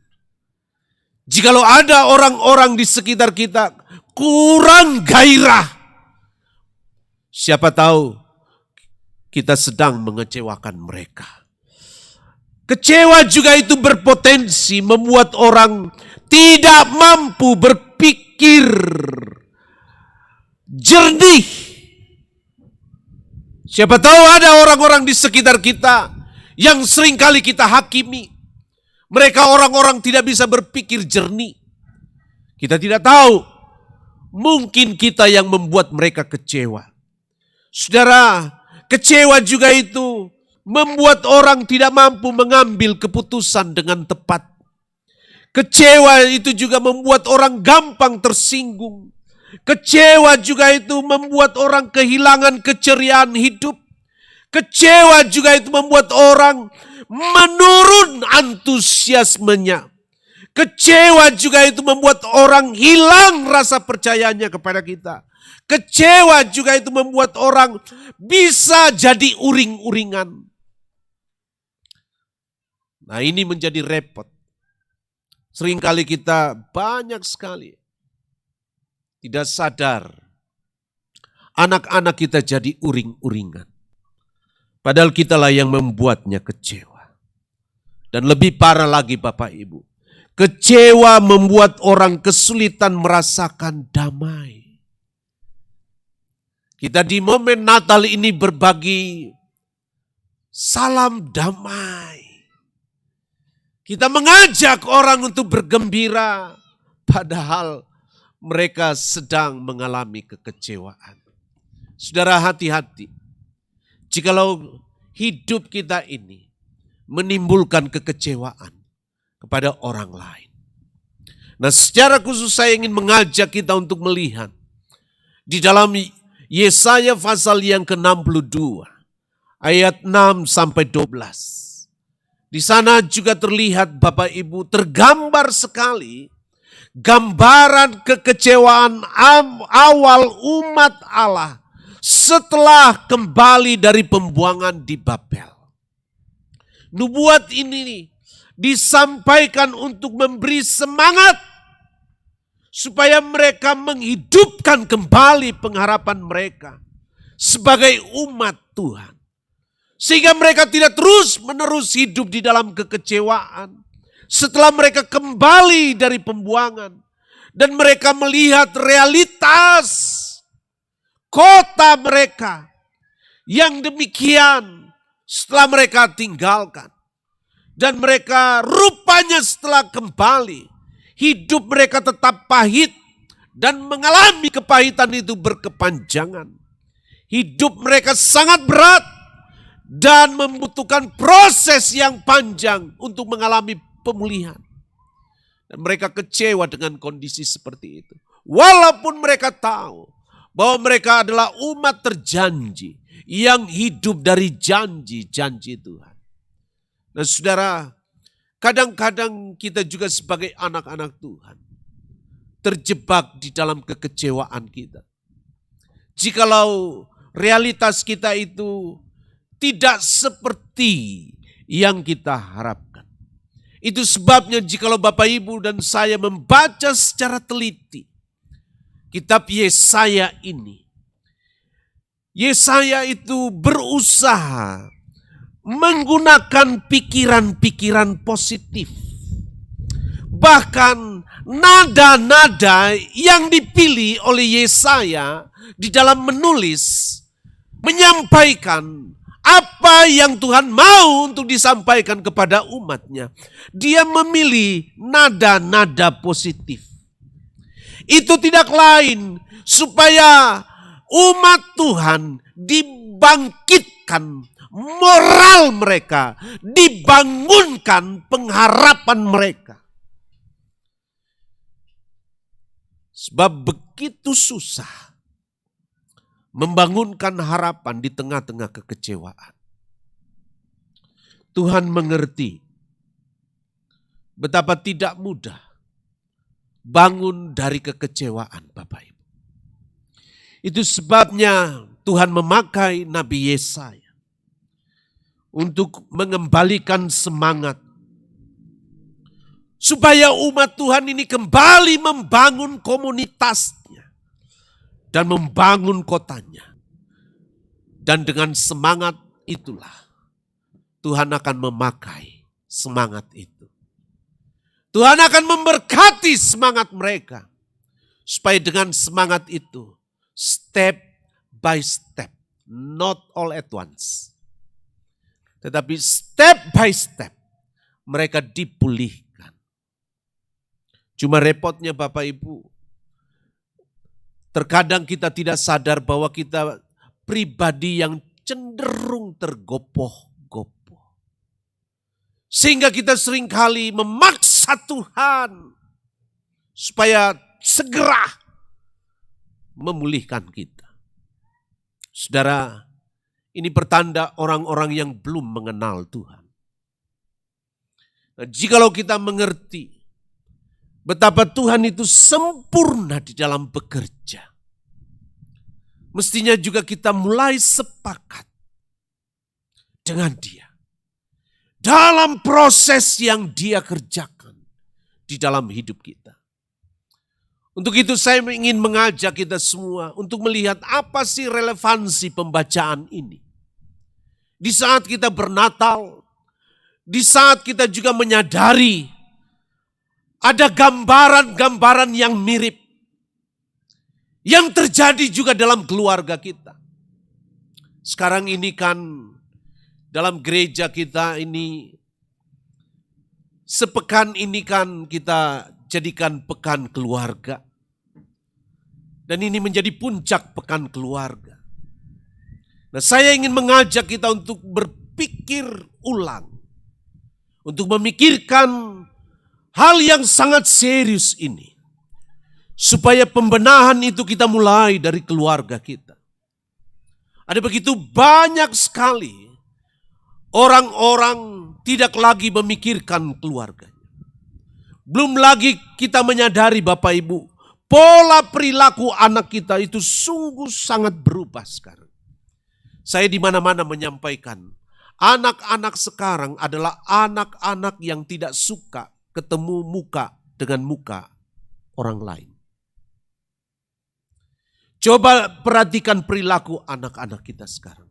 Jikalau ada orang-orang di sekitar kita kurang gairah, siapa tahu kita sedang mengecewakan mereka. Kecewa juga itu berpotensi membuat orang tidak mampu berpikir jernih. Siapa tahu ada orang-orang di sekitar kita yang seringkali kita hakimi. Mereka orang-orang tidak bisa berpikir jernih. Kita tidak tahu. Mungkin kita yang membuat mereka kecewa. Saudara, kecewa juga itu membuat orang tidak mampu mengambil keputusan dengan tepat. Kecewa itu juga membuat orang gampang tersinggung. Kecewa juga itu membuat orang kehilangan keceriaan hidup. Kecewa juga itu membuat orang menurun antusiasmenya. Kecewa juga itu membuat orang hilang rasa percayanya kepada kita. Kecewa juga itu membuat orang bisa jadi uring-uringan. Nah, ini menjadi repot. Seringkali kita banyak sekali tidak sadar anak-anak kita jadi uring-uringan. Padahal kitalah yang membuatnya kecewa. Dan lebih parah lagi Bapak Ibu, kecewa membuat orang kesulitan merasakan damai. Kita di momen Natal ini berbagi salam damai. Kita mengajak orang untuk bergembira, padahal mereka sedang mengalami kekecewaan. Saudara, hati-hati. Jikalau hidup kita ini menimbulkan kekecewaan kepada orang lain. Nah, secara khusus saya ingin mengajak kita untuk melihat di dalam Yesaya pasal yang ke-62 ayat 6 sampai 12. Di sana juga terlihat Bapak Ibu, tergambar sekali gambaran kekecewaan awal umat Allah setelah kembali dari pembuangan di Babel. Nubuat ini disampaikan untuk memberi semangat supaya mereka menghidupkan kembali pengharapan mereka sebagai umat Tuhan. Sehingga mereka tidak terus-menerus hidup di dalam kekecewaan. Setelah mereka kembali dari pembuangan. Dan mereka melihat realitas kota mereka Yang demikian setelah mereka tinggalkan. Dan mereka rupanya setelah kembali, hidup mereka tetap pahit dan mengalami kepahitan itu berkepanjangan. Hidup mereka sangat berat dan membutuhkan proses yang panjang untuk mengalami pemulihan. Dan mereka kecewa dengan kondisi seperti itu. Walaupun mereka tahu bahwa mereka adalah umat terjanji yang hidup dari janji-janji Tuhan. Nah saudara, kadang-kadang kita juga sebagai anak-anak Tuhan terjebak di dalam kekecewaan kita. Jikalau realitas kita itu tidak seperti yang kita harapkan. Itu sebabnya jikalau Bapak Ibu dan saya membaca secara teliti kitab Yesaya ini. Yesaya itu berusaha menggunakan pikiran-pikiran positif. Bahkan nada-nada yang dipilih oleh Yesaya di dalam menulis menyampaikan apa yang Tuhan mau untuk disampaikan kepada umatnya. Dia memilih nada-nada positif. Itu tidak lain supaya umat Tuhan dibangkitkan moral mereka, dibangunkan pengharapan mereka. Sebab begitu susah membangunkan harapan di tengah-tengah kekecewaan. Tuhan mengerti betapa tidak mudah bangun dari kekecewaan, Bapak Ibu. Itu sebabnya Tuhan memakai Nabi Yesaya untuk mengembalikan semangat. Supaya umat Tuhan ini kembali membangun komunitasnya. Dan membangun kotanya. Dan dengan semangat itulah Tuhan akan memakai semangat itu. Tuhan akan memberkati semangat mereka. Supaya dengan semangat itu, step by step, not all at once. Tetapi step by step mereka dipulihkan. Cuma repotnya Bapak Ibu, terkadang kita tidak sadar bahwa kita pribadi yang cenderung tergopoh-gopoh. Sehingga kita seringkali memaksa Tuhan supaya segera memulihkan kita. Saudara, ini pertanda orang-orang yang belum mengenal Tuhan. Nah, jikalau kita mengerti betapa Tuhan itu sempurna di dalam bekerja, mestinya juga kita mulai sepakat dengan Dia dalam proses yang Dia kerjakan di dalam hidup kita. Untuk itu saya ingin mengajak kita semua untuk melihat apa sih relevansi pembacaan ini. Di saat kita bernatal, di saat kita juga menyadari ada gambaran-gambaran yang mirip. Yang terjadi juga dalam keluarga kita. Sekarang ini kan dalam gereja kita ini, sepekan ini kan kita jadikan pekan keluarga. Dan ini menjadi puncak pekan keluarga. Nah, saya ingin mengajak kita untuk berpikir ulang. Untuk memikirkan hal yang sangat serius ini. Supaya pembenahan itu kita mulai dari keluarga kita. Ada begitu banyak sekali orang-orang tidak lagi memikirkan keluarganya. Belum lagi kita menyadari Bapak Ibu, pola perilaku anak kita itu sungguh sangat berubah sekarang. Saya di mana-mana menyampaikan, anak-anak sekarang adalah anak-anak yang tidak suka ketemu muka dengan muka orang lain. Coba perhatikan perilaku anak-anak kita sekarang.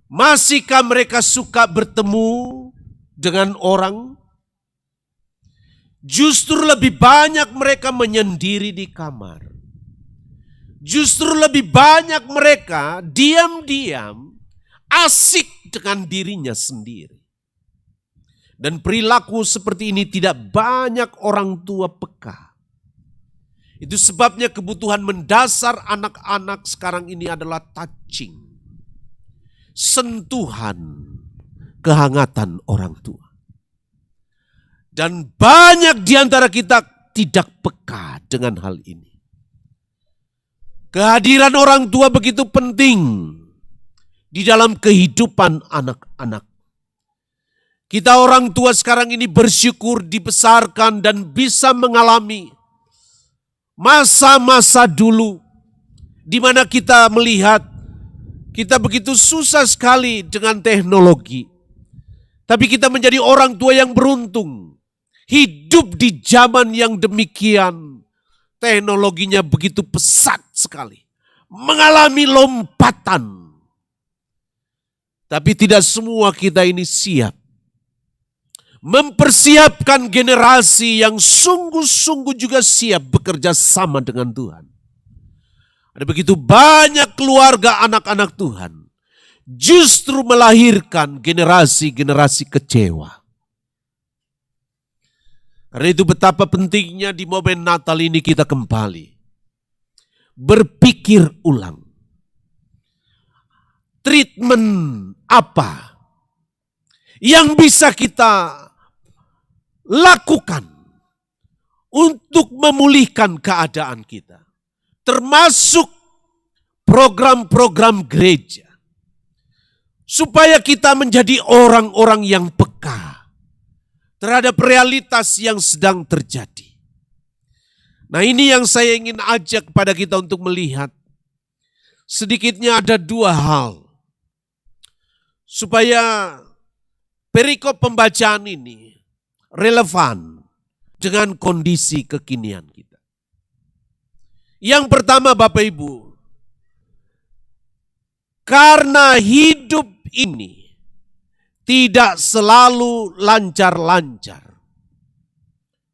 Masihkah mereka suka bertemu dengan orang? Justru lebih banyak mereka menyendiri di kamar. Justru lebih banyak mereka diam-diam asik dengan dirinya sendiri. Dan perilaku seperti ini tidak banyak orang tua peka. Itu sebabnya kebutuhan mendasar anak-anak sekarang ini adalah touching. Sentuhan, kehangatan orang tua. Dan banyak di antara kita tidak peka dengan hal ini. Kehadiran orang tua begitu penting di dalam kehidupan anak-anak. Kita orang tua sekarang ini bersyukur dibesarkan dan bisa mengalami masa-masa dulu di mana kita melihat kita begitu susah sekali dengan teknologi. Tapi kita menjadi orang tua yang beruntung. Hidup di zaman yang demikian. Teknologinya begitu pesat sekali. Mengalami lompatan. Tapi tidak semua kita ini siap. Mempersiapkan generasi yang sungguh-sungguh juga siap bekerja sama dengan Tuhan. Ada begitu banyak keluarga anak-anak Tuhan justru melahirkan generasi-generasi kecewa. Karena itu betapa pentingnya di momen Natal ini kita kembali berpikir ulang. Treatment apa yang bisa kita lakukan untuk memulihkan keadaan kita. Termasuk program-program gereja. Supaya kita menjadi orang-orang yang peka terhadap realitas yang sedang terjadi. Nah, ini yang saya ingin ajak kepada kita untuk melihat. Sedikitnya ada dua hal. Supaya perikop pembacaan ini relevan dengan kondisi kekinian kita. Yang pertama Bapak Ibu, karena hidup ini tidak selalu lancar-lancar.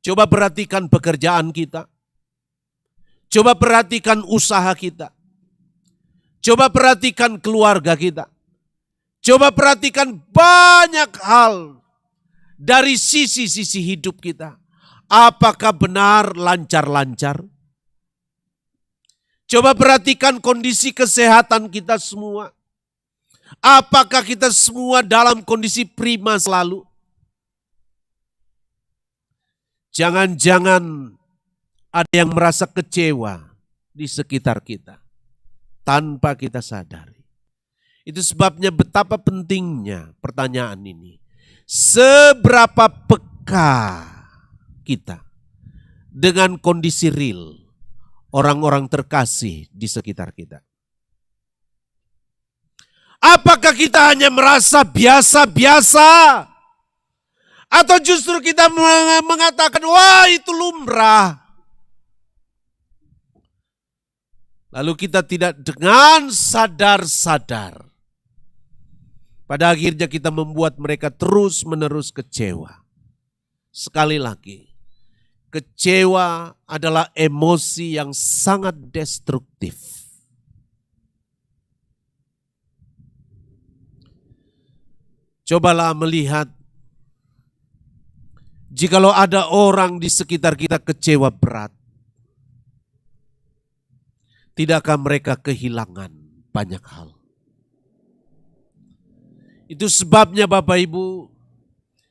Coba perhatikan pekerjaan kita. Coba perhatikan usaha kita. Coba perhatikan keluarga kita. Coba perhatikan banyak hal dari sisi-sisi hidup kita. Apakah benar lancar-lancar? Coba perhatikan kondisi kesehatan kita semua. Apakah kita semua dalam kondisi prima selalu? Jangan-jangan ada yang merasa kecewa di sekitar kita tanpa kita sadari. Itu sebabnya betapa pentingnya pertanyaan ini. Seberapa peka kita dengan kondisi real orang-orang terkasih di sekitar kita? Apakah kita hanya merasa biasa-biasa? Atau justru kita mengatakan, wah itu lumrah. Lalu kita tidak dengan sadar-sadar. Pada akhirnya kita membuat mereka terus-menerus kecewa. Sekali lagi, kecewa adalah emosi yang sangat destruktif. Cobalah melihat, jikalau ada orang di sekitar kita kecewa berat, tidakkah mereka kehilangan banyak hal? Itu sebabnya Bapak Ibu,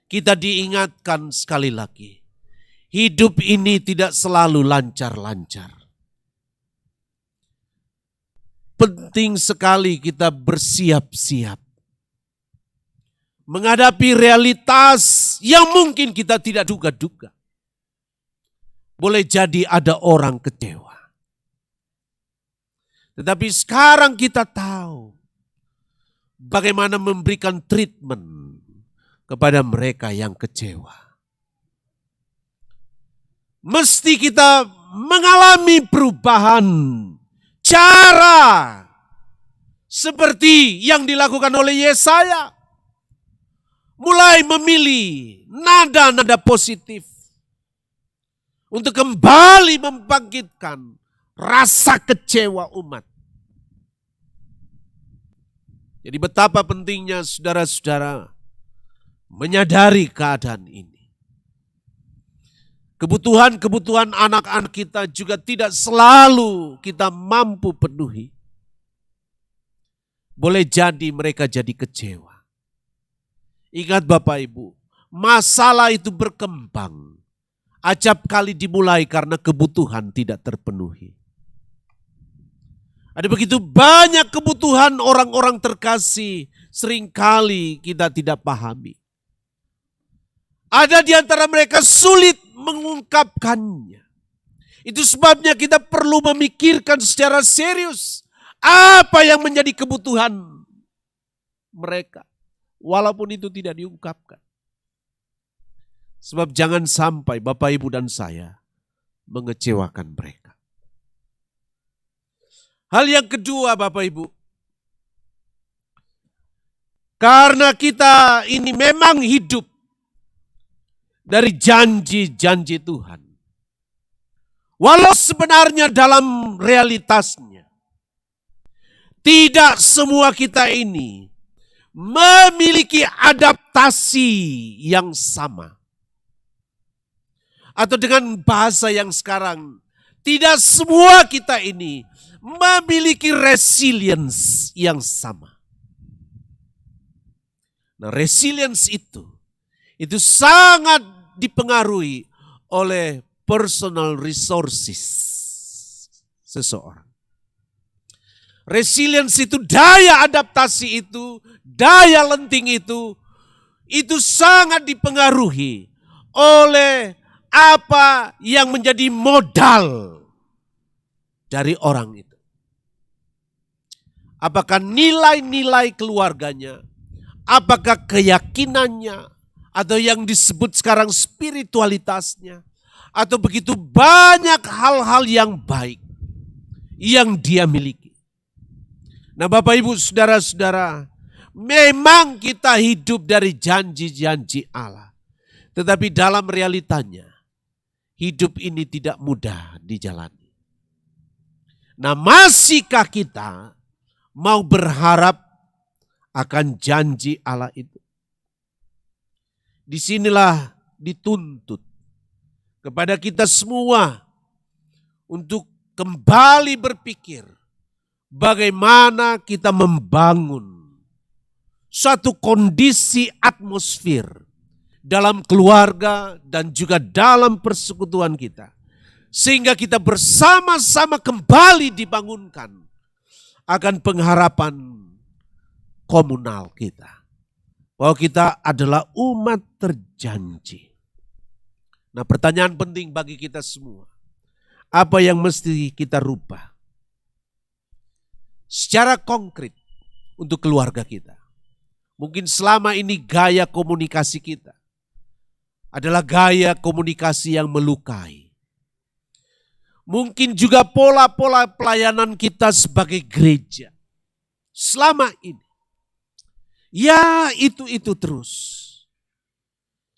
kita diingatkan sekali lagi. Hidup ini tidak selalu lancar-lancar. Penting sekali kita bersiap-siap. Menghadapi realitas yang mungkin kita tidak duga-duga. Boleh jadi ada orang kecewa. Tetapi sekarang kita tahu bagaimana memberikan treatment kepada mereka yang kecewa. Mesti kita mengalami perubahan cara seperti yang dilakukan oleh Yesaya. Mulai memilih nada-nada positif untuk kembali membangkitkan rasa kecewa umat. Jadi betapa pentingnya saudara-saudara menyadari keadaan ini. Kebutuhan-kebutuhan anak-anak kita juga tidak selalu kita mampu penuhi. Boleh jadi mereka jadi kecewa. Ingat Bapak Ibu, masalah itu berkembang. Acap kali dimulai karena kebutuhan tidak terpenuhi. Ada begitu banyak kebutuhan orang-orang terkasih, seringkali kita tidak pahami. Ada di antara mereka sulit mengungkapkannya. Itu sebabnya kita perlu memikirkan secara serius apa yang menjadi kebutuhan mereka. Walaupun itu tidak diungkapkan. Sebab jangan sampai Bapak Ibu dan saya mengecewakan mereka. Hal yang kedua Bapak Ibu. Karena kita ini memang hidup dari janji-janji Tuhan. Walau sebenarnya dalam realitasnya, tidak semua kita ini memiliki adaptasi yang sama. Atau dengan bahasa yang sekarang, tidak semua kita ini memiliki resilience yang sama. Nah, resilience itu sangat dipengaruhi oleh personal resources seseorang. Resilience itu, daya adaptasi itu, daya lenting itu sangat dipengaruhi oleh apa yang menjadi modal dari orang itu. Apakah nilai-nilai keluarganya, apakah keyakinannya, atau yang disebut sekarang spiritualitasnya, atau begitu banyak hal-hal yang baik yang dia miliki. Nah Bapak Ibu saudara-saudara, memang kita hidup dari janji-janji Allah. Tetapi dalam realitanya, hidup ini tidak mudah dijalani. Nah masihkah kita mau berharap akan janji Allah itu? Disinilah dituntut kepada kita semua untuk kembali berpikir bagaimana kita membangun suatu kondisi atmosfer dalam keluarga dan juga dalam persekutuan kita. Sehingga kita bersama-sama kembali dibangunkan akan pengharapan komunal kita. Bahwa kita adalah umat terjanji. Nah pertanyaan penting bagi kita semua. Apa yang mesti kita rubah? Secara konkret untuk keluarga kita. Mungkin selama ini gaya komunikasi kita adalah gaya komunikasi yang melukai. Mungkin juga pola-pola pelayanan kita sebagai gereja. Selama ini. Ya itu terus.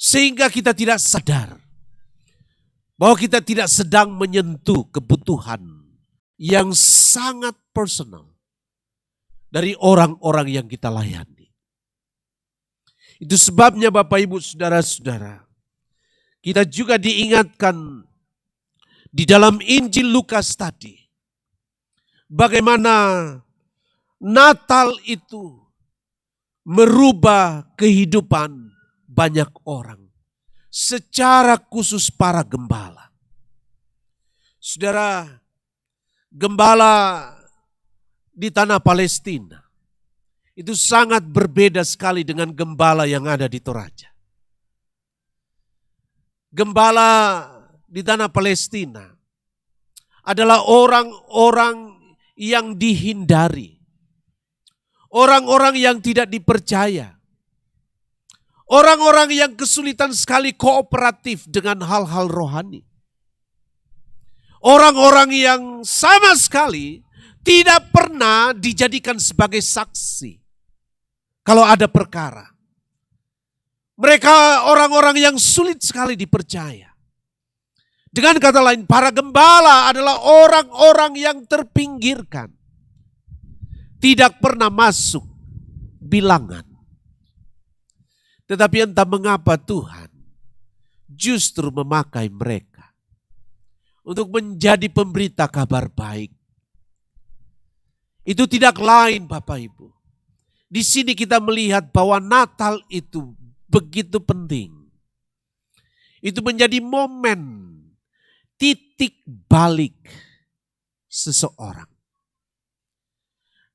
Sehingga kita tidak sadar bahwa kita tidak sedang menyentuh kebutuhan yang sangat personal dari orang-orang yang kita layani. Itu sebabnya Bapak Ibu saudara-saudara, kita juga diingatkan di dalam Injil Lukas tadi, bagaimana Natal itu merubah kehidupan banyak orang. Secara khusus para gembala. Saudara, gembala di tanah Palestina itu sangat berbeda sekali dengan gembala yang ada di Toraja. Gembala di tanah Palestina adalah orang-orang yang dihindari. Orang-orang yang tidak dipercaya. Orang-orang yang kesulitan sekali kooperatif dengan hal-hal rohani. Orang-orang yang sama sekali tidak pernah dijadikan sebagai saksi kalau ada perkara. Mereka orang-orang yang sulit sekali dipercaya. Dengan kata lain, para gembala adalah orang-orang yang terpinggirkan. Tidak pernah masuk bilangan. Tetapi entah mengapa Tuhan justru memakai mereka untuk menjadi pemberita kabar baik. Itu tidak lain Bapak Ibu. Di sini kita melihat bahwa Natal itu begitu penting. Itu menjadi momen titik balik seseorang.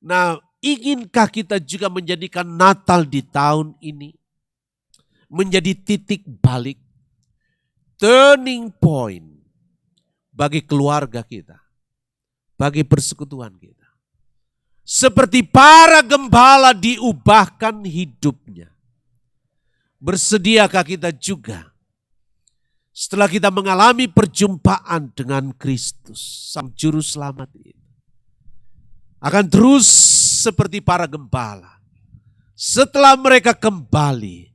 Nah, iginkah kita juga menjadikan Natal di tahun ini menjadi titik balik, turning point bagi keluarga kita, bagi persekutuan kita. Seperti para gembala diubahkan hidupnya. Bersediakah kita juga setelah kita mengalami perjumpaan dengan Kristus, Sang Juru Selamat itu, akan terus seperti para gembala. Setelah mereka kembali,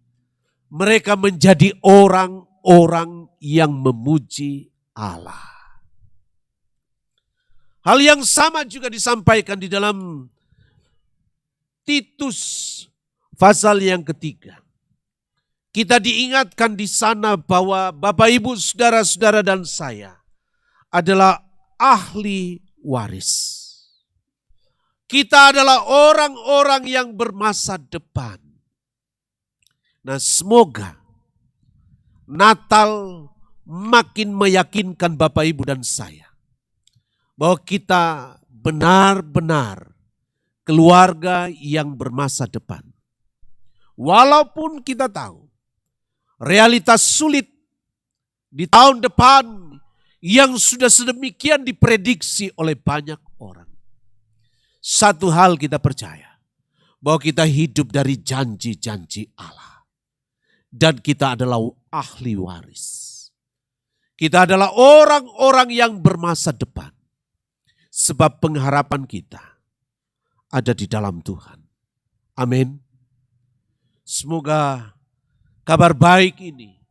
mereka menjadi orang-orang yang memuji Allah. Hal yang sama juga disampaikan di dalam Titus pasal yang ketiga. Kita diingatkan di sana bahwa Bapak Ibu saudara-saudara dan saya adalah ahli waris. Kita adalah orang-orang yang bermasa depan. Nah, semoga Natal makin meyakinkan Bapak Ibu dan saya bahwa kita benar-benar keluarga yang bermasa depan. Walaupun kita tahu realitas sulit di tahun depan yang sudah sedemikian diprediksi oleh banyak orang. Satu hal kita percaya, bahwa kita hidup dari janji-janji Allah. Dan kita adalah ahli waris. Kita adalah orang-orang yang bermasa depan. Sebab pengharapan kita ada di dalam Tuhan. Amin. Semoga kabar baik ini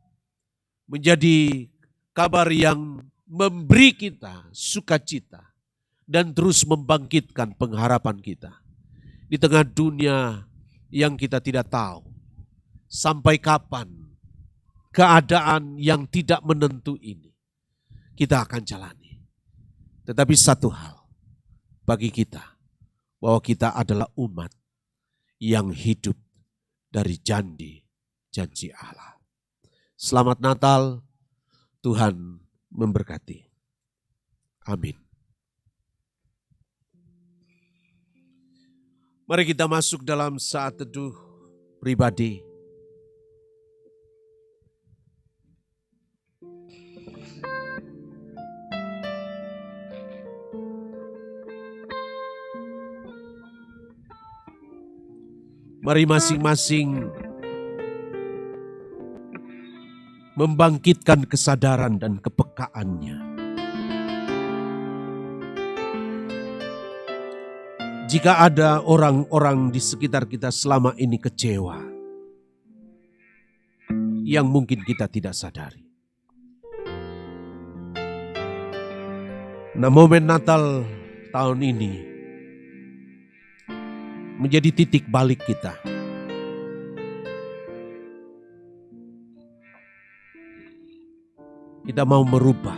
menjadi kabar yang memberi kita sukacita dan terus membangkitkan pengharapan kita. Di tengah dunia yang kita tidak tahu sampai kapan keadaan yang tidak menentu ini kita akan jalani. Tetapi satu hal bagi kita, bahwa kita adalah umat yang hidup dari janji Allah. Selamat Natal, Tuhan memberkati. Amin. Mari kita masuk dalam saat teduh pribadi. Mari masing-masing membangkitkan kesadaran dan kepekaannya. Jika ada orang-orang di sekitar kita selama ini kecewa, yang mungkin kita tidak sadari. Nah, momen Natal tahun ini menjadi titik balik kita. Kita mau merubah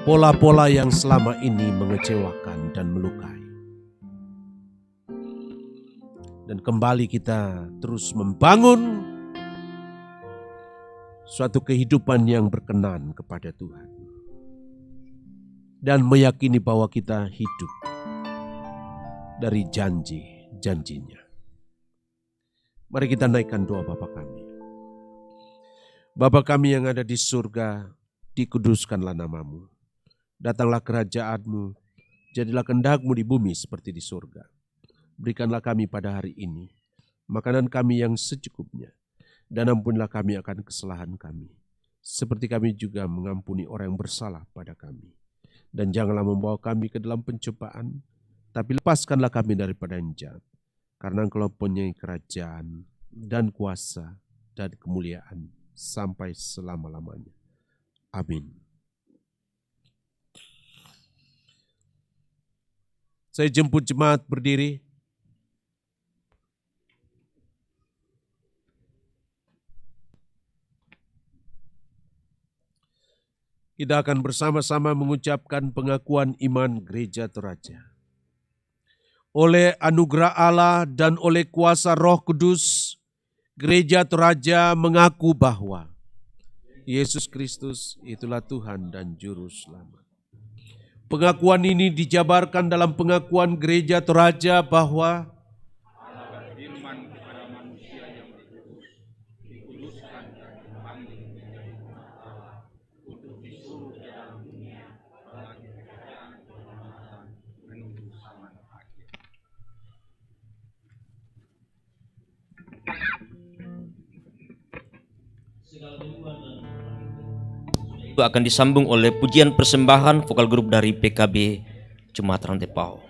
pola-pola yang selama ini mengecewakan dan melukai. Dan kembali kita terus membangun suatu kehidupan yang berkenan kepada Tuhan. Dan meyakini bahwa kita hidup dari janji-janjinya. Mari kita naikkan doa Bapa kami. Bapa kami yang ada di surga, dikuduskanlah namamu. Datanglah kerajaan-Mu, jadilah kehendak-Mu di bumi seperti di surga. Berikanlah kami pada hari ini makanan kami yang secukupnya, dan ampunilah kami akan kesalahan kami, seperti kami juga mengampuni orang yang bersalah pada kami. Dan janganlah membawa kami ke dalam pencobaan, tapi lepaskanlah kami daripada yang jahat. Karena Engkau mempunyai kerajaan dan kuasa dan kemuliaan sampai selama-lamanya. Amin. Saya jemput jemaat berdiri. Kita akan bersama-sama mengucapkan pengakuan iman Gereja Toraja. Oleh anugerah Allah dan oleh kuasa Roh Kudus, Gereja Toraja mengaku bahwa Yesus Kristus itulah Tuhan dan Juru Selamat. Pengakuan ini dijabarkan dalam pengakuan Gereja Toraja bahwa itu akan disambung oleh pujian persembahan vokal grup dari PKB Jemaat Rantai Pao.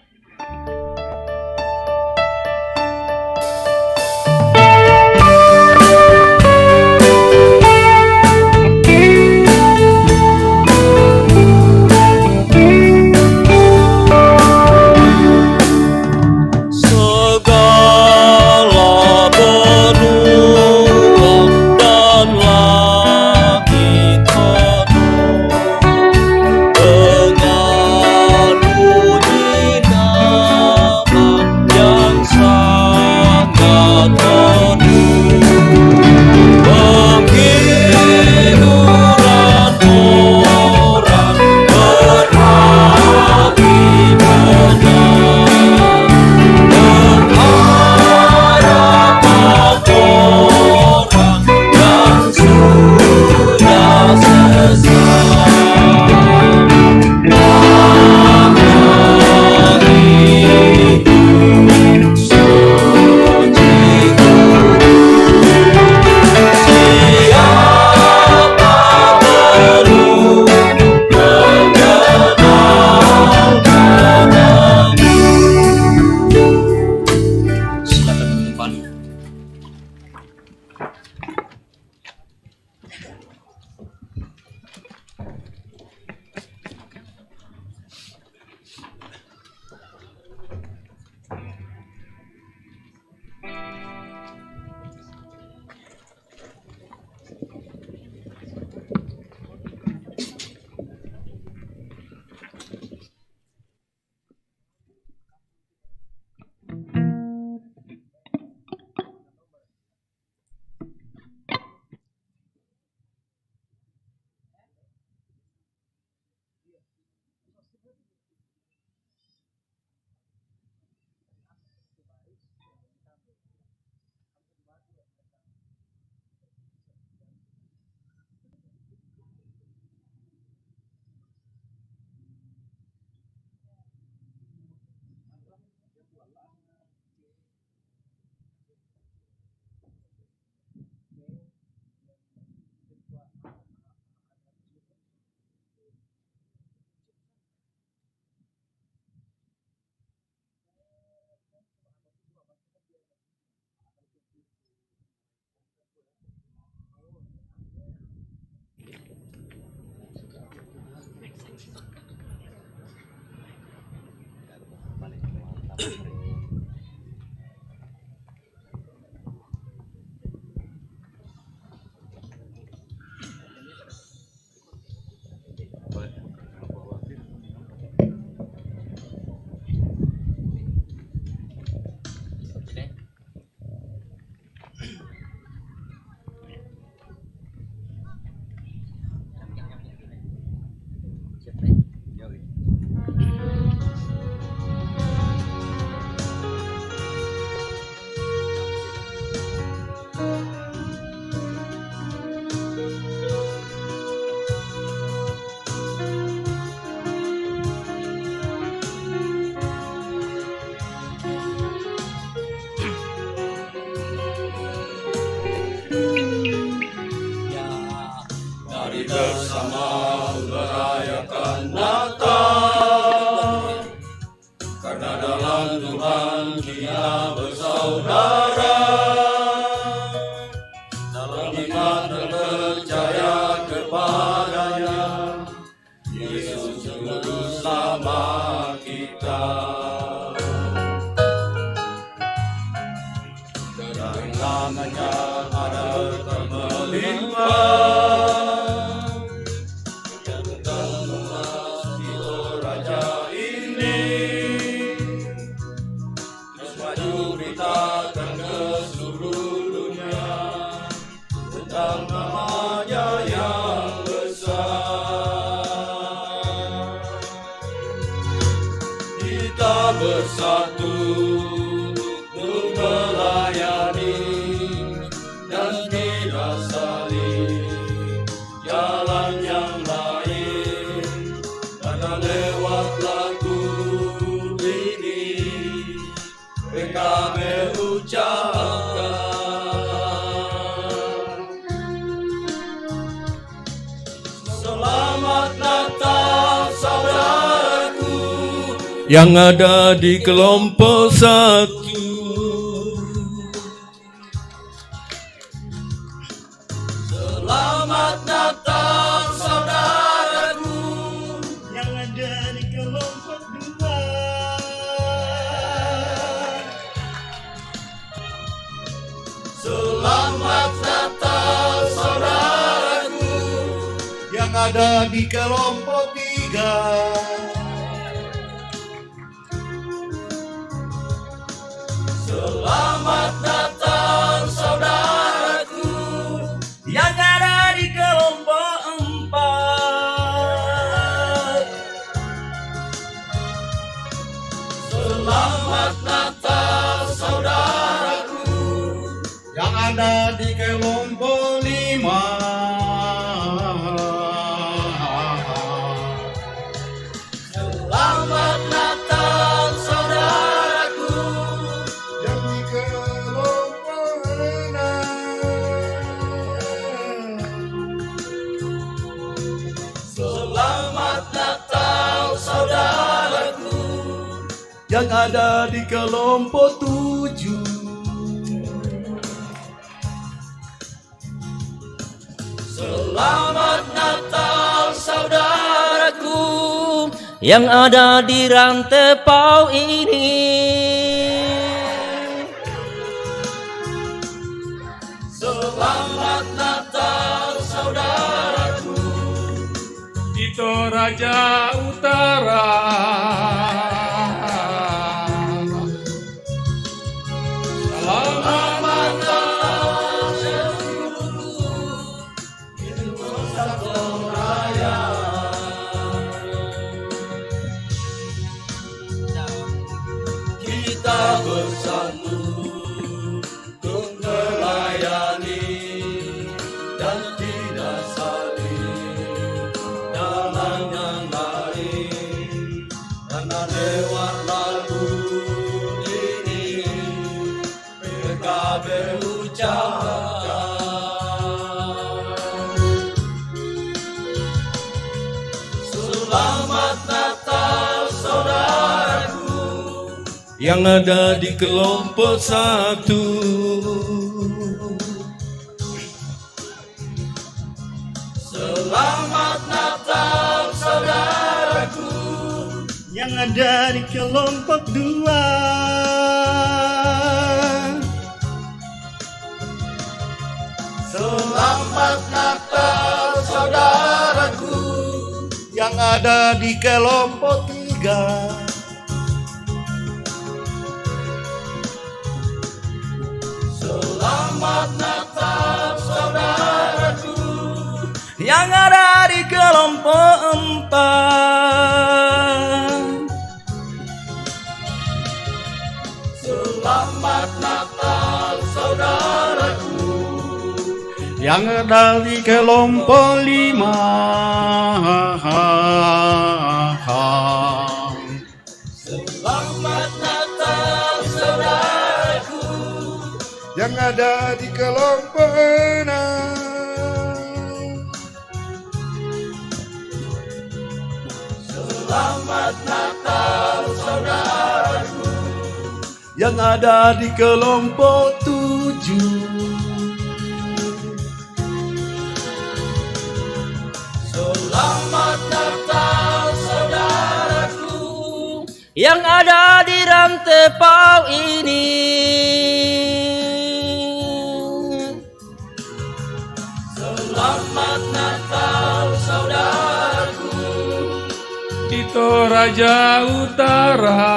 kita. Dan tangannya ada melimpah, yang akan memasuki raja ini. Terus maju beritakan ke seluruh dunia tentang namanya yang besar. Kita bersatu untuk melayani dan tidak saling jalan yang lain, karena lewat lagu ini PKB ucapkan Selamat Natal saudaraku yang ada di kelompok satu. Selamat Natal saudaraku yang ada di kelompok dua. Selamat Natal saudaraku yang ada di kelompok tiga. Selamat Natal saudaraku yang ada di kelompok empat. Selamat Natal saudaraku yang ada di kelompok lima. Selamat Natal saudaraku yang di kelompok enam. Selamat Natal saudaraku yang ada di kelompok tujuh. Selamat Natal saudaraku yang ada di Rantepau ini. Selamat Natal saudaraku di Toraja Utara. Selamat Natal seluruh Indonesia Raya. Kita bersatu untuk melayani dan tidak saling jalan yang lain, karena lewat lagu ini PKB ucapkan Selamat Natal saudaraku yang ada di kelompok satu. Selamat Natal saudaraku yang ada di kelompok dua. Selamat Natal saudaraku yang ada di kelompok tiga. Selamat Natal saudaraku yang ada di kelompok empat. Selamat Natal saudaraku yang ada di kelompok lima. Selamat Natal saudaraku yang ada di kelompok enam. Selamat Natal saudaraku yang ada di kelompok tujuh. Selamat Natal saudaraku yang ada di Rantepau ini. Selamat Natal saudaraku di Toraja Utara.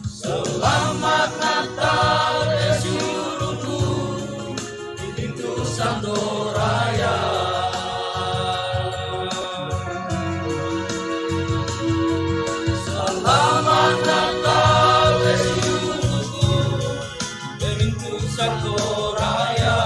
Selamat Natal Yesuruku di pintu Santoraya. Selamat Natal Yesuruku di pintu Santoraya.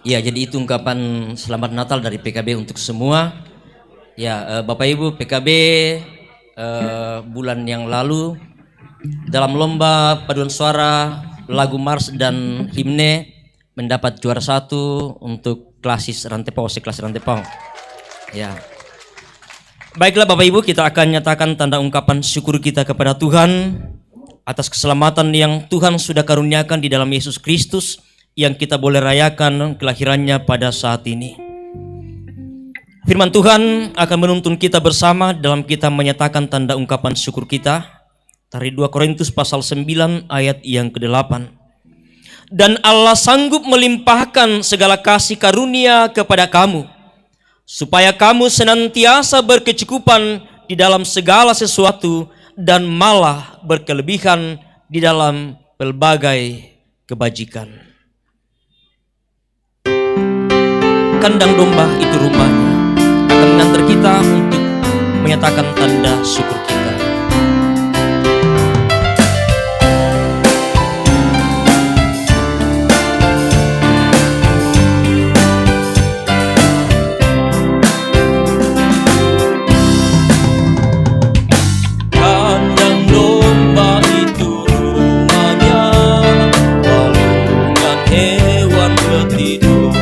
Ya, jadi itu ungkapan selamat Natal dari PKB untuk semua. Ya, Bapak Ibu, PKB bulan yang lalu dalam lomba paduan suara lagu mars dan himne mendapat juara 1 untuk klasis Rantepau, sekelas Rantepau. Ya. Baiklah Bapak Ibu, kita akan nyatakan tanda ungkapan syukur kita kepada Tuhan atas keselamatan yang Tuhan sudah karuniakan di dalam Yesus Kristus yang kita boleh rayakan kelahirannya pada saat ini. Firman Tuhan akan menuntun kita bersama dalam kita menyatakan tanda ungkapan syukur kita dari 2 Korintus pasal 9 ayat yang ke-8. Dan Allah sanggup melimpahkan segala kasih karunia kepada kamu, supaya kamu senantiasa berkecukupan di dalam segala sesuatu dan malah berkelebihan di dalam pelbagai kebajikan. Kandang domba itu rumahnya akan mengantar kita untuk menyatakan tanda syukur kita. Kandang domba itu rumahnya, walungan hewan bertidur.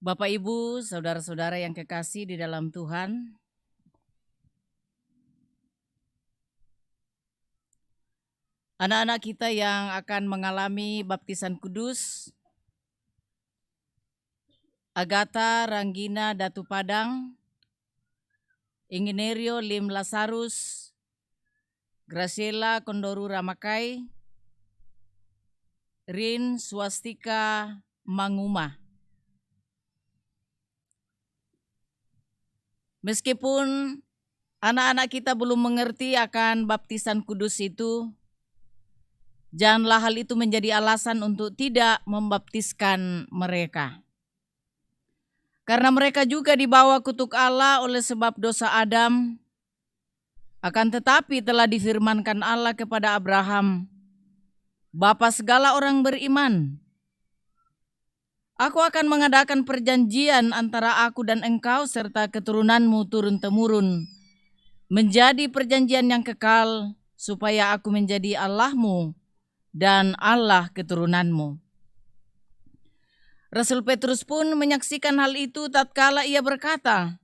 Bapak, Ibu, saudara-saudara yang kekasih di dalam Tuhan, anak-anak kita yang akan mengalami baptisan kudus, Agatha Ranggina Datu Padang, Inginerio Lim Lazarus, Graciela Kondoru Ramakai, Rin Swastika Manguma. Meskipun anak-anak kita belum mengerti akan baptisan kudus itu, janganlah hal itu menjadi alasan untuk tidak membaptiskan mereka. Karena mereka juga dibawa kutuk Allah oleh sebab dosa Adam, akan tetapi telah difirmankan Allah kepada Abraham, bapa segala orang beriman, aku akan mengadakan perjanjian antara aku dan engkau serta keturunanmu turun-temurun, menjadi perjanjian yang kekal, supaya aku menjadi Allahmu dan Allah keturunanmu. Rasul Petrus pun menyaksikan hal itu tatkala ia berkata,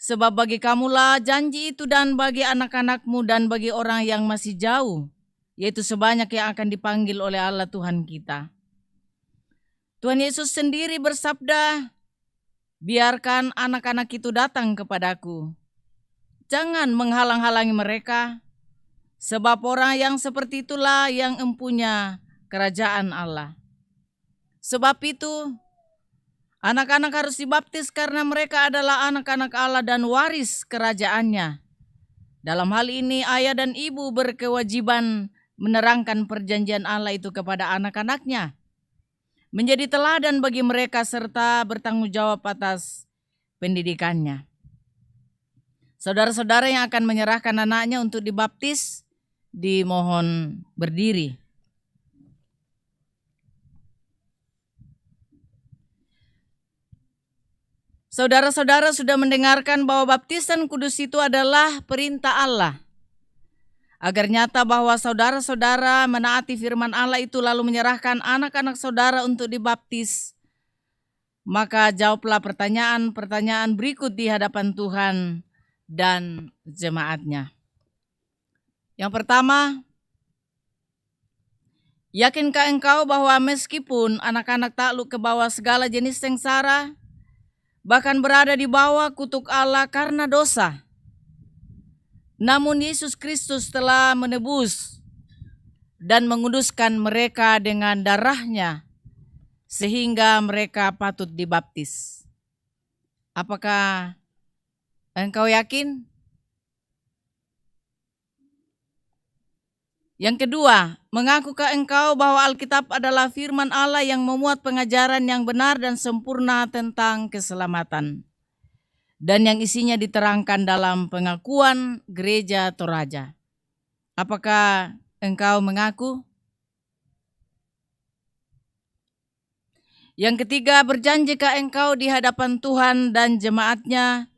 sebab bagi kamulah janji itu dan bagi anak-anakmu dan bagi orang yang masih jauh, yaitu sebanyak yang akan dipanggil oleh Allah Tuhan kita. Tuhan Yesus sendiri bersabda, biarkan anak-anak itu datang kepadaku. Jangan menghalang-halangi mereka, sebab orang yang seperti itulah yang empunya kerajaan Allah. Sebab itu, anak-anak harus dibaptis karena mereka adalah anak-anak Allah dan waris kerajaannya. Dalam hal ini, ayah dan ibu berkewajiban menerangkan perjanjian Allah itu kepada anak-anaknya, menjadi teladan bagi mereka serta bertanggung jawab atas pendidikannya. Saudara-saudara yang akan menyerahkan anaknya untuk dibaptis, dimohon berdiri. Saudara-saudara sudah mendengarkan bahwa baptisan kudus itu adalah perintah Allah. Agar nyata bahwa saudara-saudara menaati firman Allah itu lalu menyerahkan anak-anak saudara untuk dibaptis, maka jawablah pertanyaan-pertanyaan berikut di hadapan Tuhan dan jemaatnya. Yang pertama, yakinkah engkau bahwa meskipun anak-anak takluk ke bawah segala jenis sengsara, bahkan berada di bawah kutuk Allah karena dosa, namun Yesus Kristus telah menebus dan menguduskan mereka dengan darahnya sehingga mereka patut dibaptis? Apakah engkau yakin? Yang kedua, mengakukah engkau bahwa Alkitab adalah firman Allah yang memuat pengajaran yang benar dan sempurna tentang keselamatan, dan yang isinya diterangkan dalam pengakuan Gereja Toraja? Apakah engkau mengaku? Yang ketiga, berjanjikah engkau di hadapan Tuhan dan jemaatnya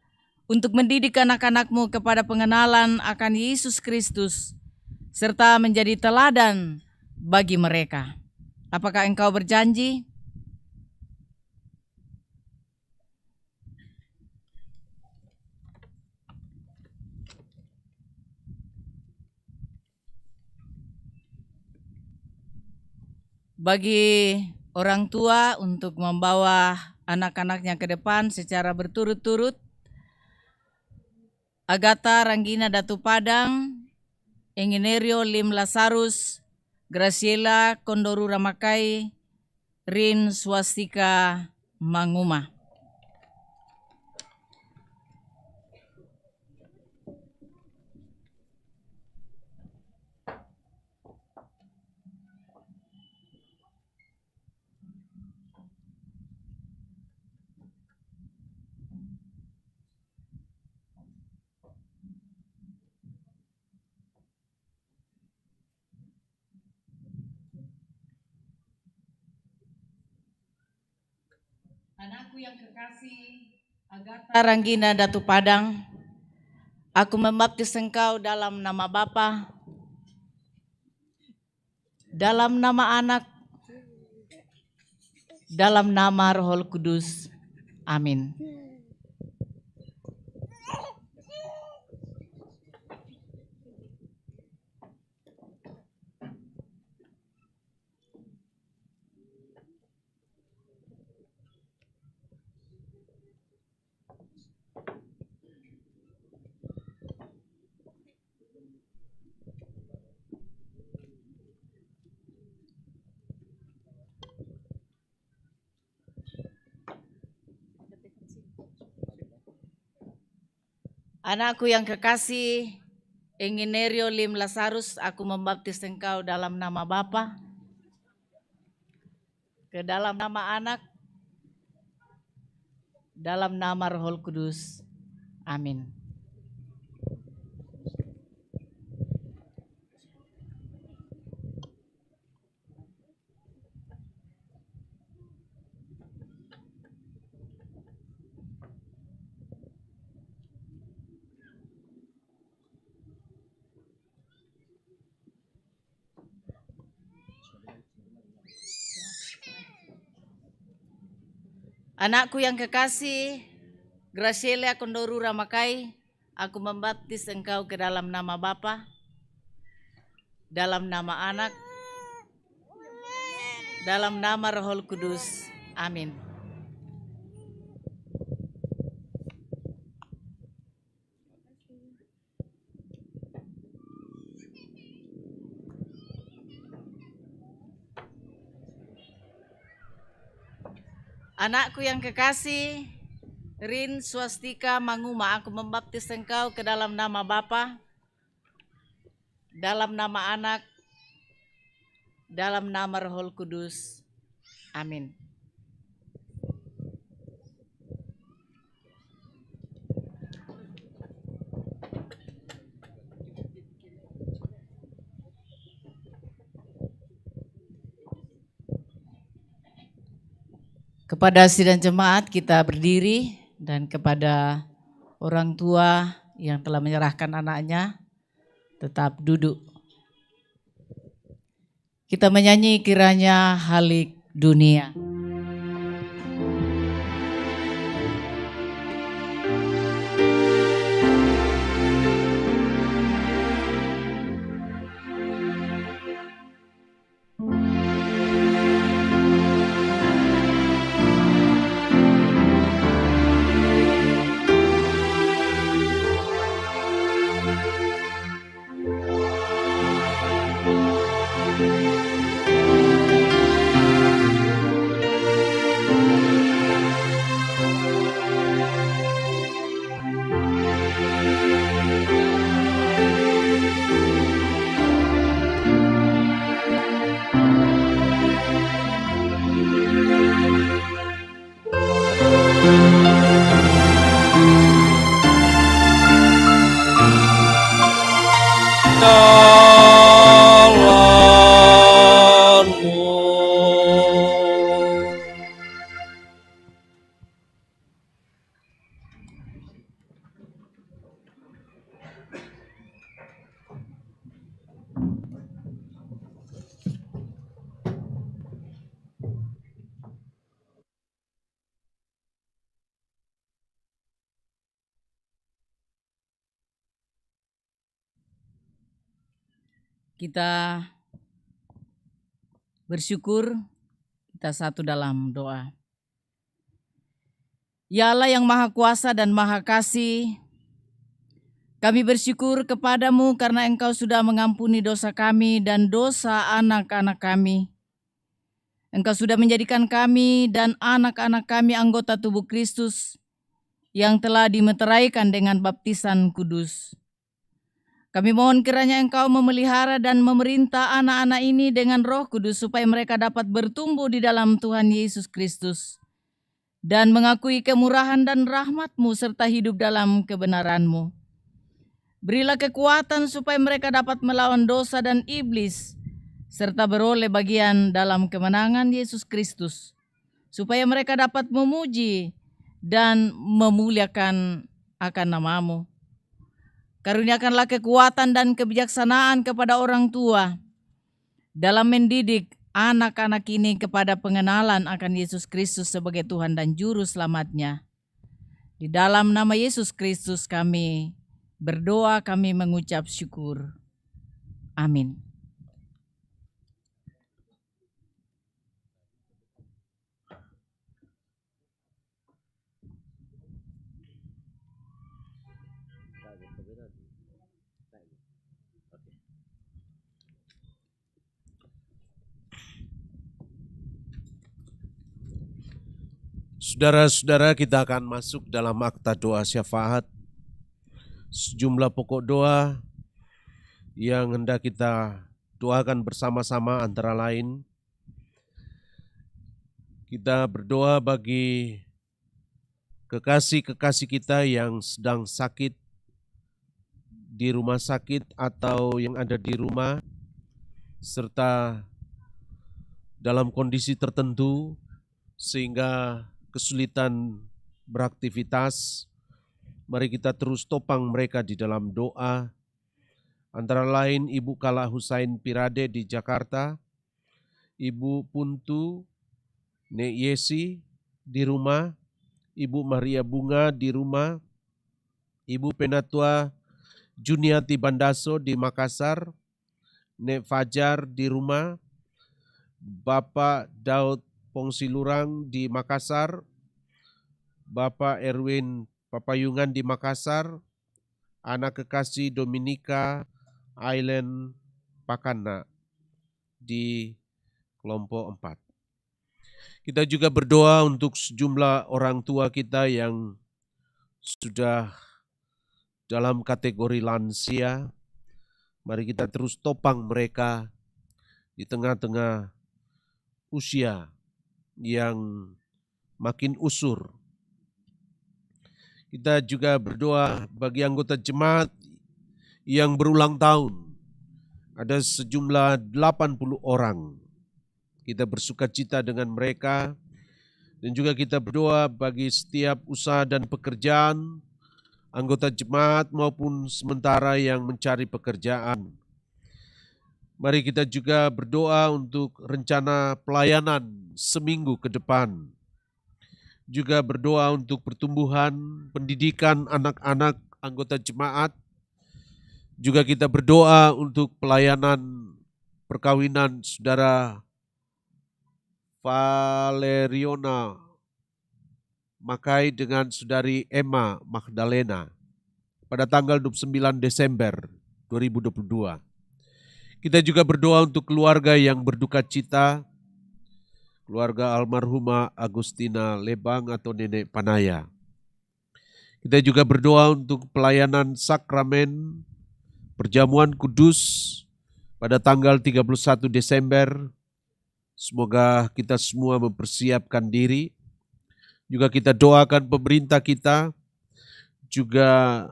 untuk mendidik anak-anakmu kepada pengenalan akan Yesus Kristus, serta menjadi teladan bagi mereka? Apakah engkau berjanji? Bagi orang tua untuk membawa anak-anaknya ke depan secara berturut-turut, Agatha Ranggina Datu Padang, Inginerio Lim Lazarus, Graciela Kondoru Ramakai, Rin Swastika Manguma. Anakku yang kekasih, Agatha Ranggina Datu Padang, aku membaptis engkau dalam nama Bapa, dalam nama Anak, dalam nama Roh Kudus. Amin. Anakku yang kekasih, Enginerio Lim Lazarus, aku membaptis engkau dalam nama Bapa, ke dalam nama Anak, dalam nama Roh Kudus. Amin. Anakku yang kekasih, Graciela Kondoru Ramakai, aku membaptis engkau ke dalam nama Bapa, dalam nama Anak, dalam nama Roh Kudus. Amin. Anakku yang kekasih, Rin Swastika Manguma, aku membaptis engkau ke dalam nama Bapa, dalam nama Anak, dalam nama Roh Kudus. Amin. Kepada sidang jemaat kita berdiri, dan kepada orang tua yang telah menyerahkan anaknya tetap duduk. Kita menyanyi kiranya halik dunia. Kita bersyukur, kita satu dalam doa. Ya Allah yang Maha Kuasa dan Maha Kasih, kami bersyukur kepadamu karena Engkau sudah mengampuni dosa kami dan dosa anak-anak kami. Engkau sudah menjadikan kami dan anak-anak kami anggota tubuh Kristus yang telah dimeteraikan dengan baptisan kudus. Kami mohon kiranya Engkau memelihara dan memerintah anak-anak ini dengan Roh Kudus supaya mereka dapat bertumbuh di dalam Tuhan Yesus Kristus dan mengakui kemurahan dan rahmat-Mu serta hidup dalam kebenaran-Mu. Berilah kekuatan supaya mereka dapat melawan dosa dan iblis serta beroleh bagian dalam kemenangan Yesus Kristus, supaya mereka dapat memuji dan memuliakan akan nama-Mu. Karuniakanlah kekuatan dan kebijaksanaan kepada orang tua dalam mendidik anak-anak ini kepada pengenalan akan Yesus Kristus sebagai Tuhan dan Juru Selamatnya. Di dalam nama Yesus Kristus kami berdoa, kami mengucap syukur. Amin. Saudara-saudara, kita akan masuk dalam akta doa syafaat. Sejumlah pokok doa yang hendak kita doakan bersama-sama antara lain. Kita berdoa bagi kekasih-kekasih kita yang sedang sakit di rumah sakit atau yang ada di rumah, serta dalam kondisi tertentu sehingga kesulitan beraktivitas. Mari kita terus topang mereka di dalam doa. Antara lain Ibu Kala Husain Pirade di Jakarta, Ibu Puntu Nek Yesi di rumah, Ibu Maria Bunga di rumah, Ibu Penatua Juniati Bandaso di Makassar, Nek Fajar di rumah, Bapak Daud Pongsilurang di Makassar, Bapak Erwin Papayungan di Makassar, anak kekasih Dominika Island Pakana di kelompok 4. Kita juga berdoa untuk sejumlah orang tua kita yang sudah dalam kategori lansia. Mari kita terus topang mereka di tengah-tengah usia yang makin usur. Kita juga berdoa bagi anggota jemaat yang berulang tahun. Ada sejumlah 80 orang. Kita bersukacita dengan mereka. Dan juga kita berdoa bagi setiap usaha dan pekerjaan anggota jemaat maupun sementara yang mencari pekerjaan. Mari kita juga berdoa untuk rencana pelayanan seminggu ke depan. Juga berdoa untuk pertumbuhan pendidikan anak-anak anggota jemaat. Juga kita berdoa untuk pelayanan perkawinan saudara Valeriona Makai dengan saudari Emma Magdalena pada tanggal 29 Desember 2022. Kita juga berdoa untuk keluarga yang berduka cita, keluarga almarhumah Agustina Lebang atau Nenek Panaya. Kita juga berdoa untuk pelayanan sakramen perjamuan kudus pada tanggal 31 Desember. Semoga kita semua mempersiapkan diri. Juga kita doakan pemerintah kita, juga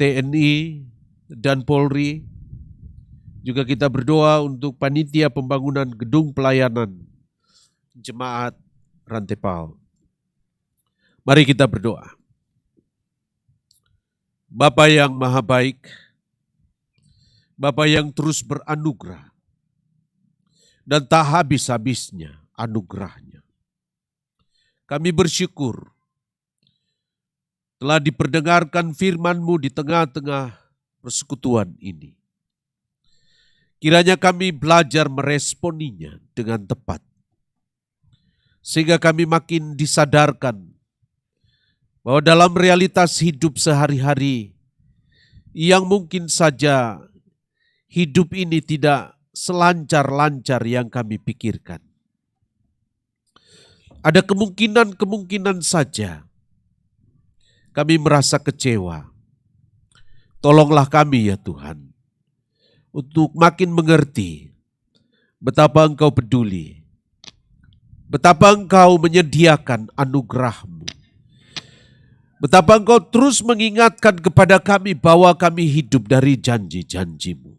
TNI dan Polri. Juga kita berdoa untuk panitia pembangunan gedung pelayanan Jemaat Rantepao. Mari kita berdoa. Bapa yang maha baik, Bapa yang terus beranugerah, dan tak habis-habisnya anugerahnya. Kami bersyukur telah diperdengarkan firman-Mu di tengah-tengah persekutuan ini. Kiranya kami belajar meresponinya dengan tepat. Sehingga kami makin disadarkan bahwa dalam realitas hidup sehari-hari yang mungkin saja hidup ini tidak selancar-lancar yang kami pikirkan. Ada kemungkinan-kemungkinan saja kami merasa kecewa. Tolonglah kami ya Tuhan, untuk makin mengerti betapa Engkau peduli, betapa Engkau menyediakan anugerah-Mu, betapa Engkau terus mengingatkan kepada kami bahwa kami hidup dari janji-janji-Mu.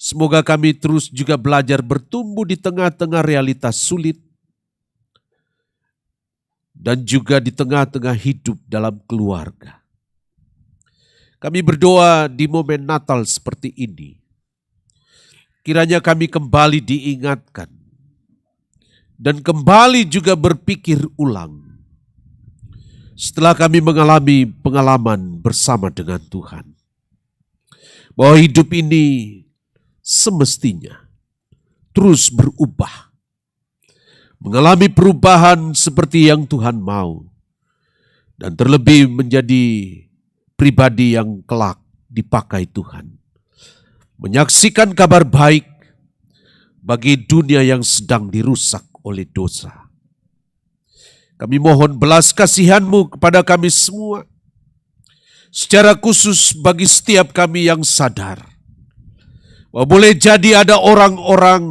Semoga kami terus juga belajar bertumbuh di tengah-tengah realitas sulit dan juga di tengah-tengah hidup dalam keluarga. Kami berdoa di momen Natal seperti ini. kiranya kami kembali diingatkan dan kembali juga berpikir ulang setelah kami mengalami pengalaman bersama dengan Tuhan, bahwa hidup ini semestinya terus berubah, mengalami perubahan seperti yang Tuhan mau, dan terlebih menjadi pribadi yang kelak dipakai Tuhan, menyaksikan kabar baik bagi dunia yang sedang dirusak oleh dosa. Kami mohon belas kasihan-Mu kepada kami semua, secara khusus bagi setiap kami yang sadar bahwa boleh jadi ada orang-orang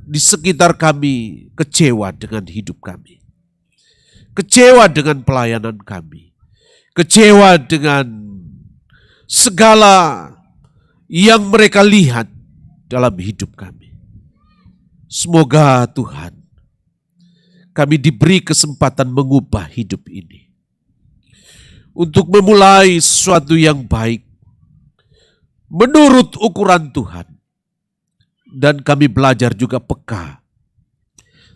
di sekitar kami kecewa dengan hidup kami, kecewa dengan pelayanan kami, kecewa dengan segala yang mereka lihat dalam hidup kami. Semoga Tuhan, kami diberi kesempatan mengubah hidup ini untuk memulai sesuatu yang baik menurut ukuran Tuhan, dan kami belajar juga peka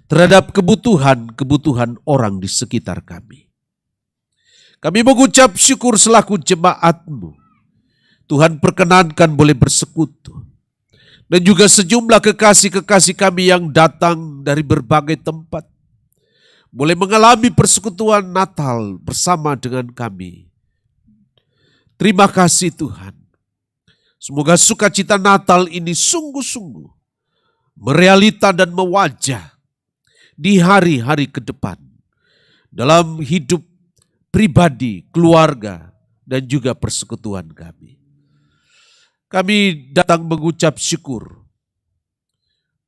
terhadap kebutuhan orang di sekitar kami. Kami mengucap syukur selaku jemaat-Mu. Tuhan perkenankan boleh bersekutu. Dan juga sejumlah kekasih-kekasih kami yang datang dari berbagai tempat boleh mengalami persekutuan Natal bersama dengan kami. Terima kasih Tuhan. Semoga sukacita Natal ini sungguh-sungguh merealita dan mewajah di hari-hari ke depan dalam hidup pribadi, keluarga, dan juga persekutuan kami. Kami datang mengucap syukur.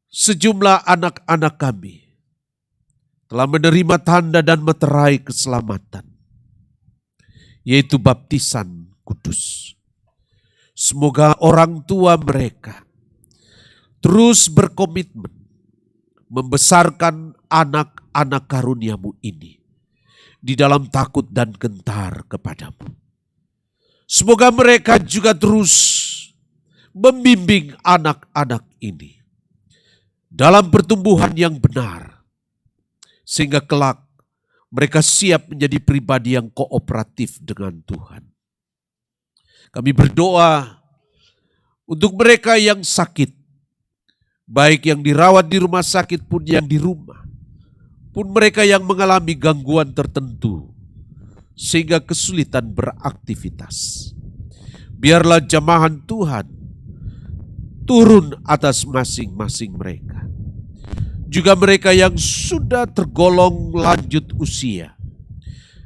Sejumlah anak-anak kami telah menerima tanda dan meterai keselamatan, yaitu baptisan kudus. Semoga orang tua mereka terus berkomitmen membesarkan anak-anak karunia-Mu ini di dalam takut dan gentar kepadamu. Semoga mereka juga terus membimbing anak-anak ini dalam pertumbuhan yang benar, sehingga kelak mereka siap menjadi pribadi yang kooperatif dengan Tuhan. Kami berdoa untuk mereka yang sakit, baik yang dirawat di rumah sakit pun yang di rumah, pun mereka yang mengalami gangguan tertentu sehingga kesulitan beraktivitas. Biarlah jamahan Tuhan turun atas masing-masing mereka. Juga mereka yang sudah tergolong lanjut usia.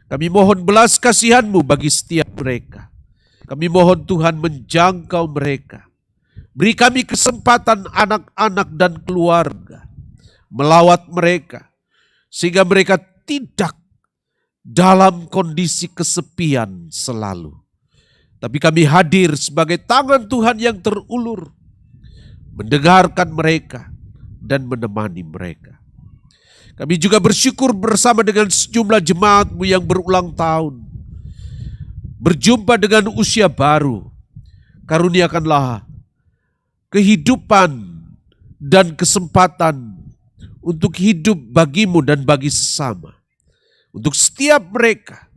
Kami mohon belas kasihan-Mu bagi setiap mereka. Kami mohon Tuhan menjangkau mereka. Beri kami kesempatan anak-anak dan keluarga melawat mereka, sehingga mereka tidak dalam kondisi kesepian selalu. Tapi kami hadir sebagai tangan Tuhan yang terulur, mendengarkan mereka dan menemani mereka. Kami juga bersyukur bersama dengan sejumlah jemaat-Mu yang berulang tahun, berjumpa dengan usia baru. Karuniakanlah kehidupan dan kesempatan untuk hidup bagi-Mu dan bagi sesama. Untuk setiap mereka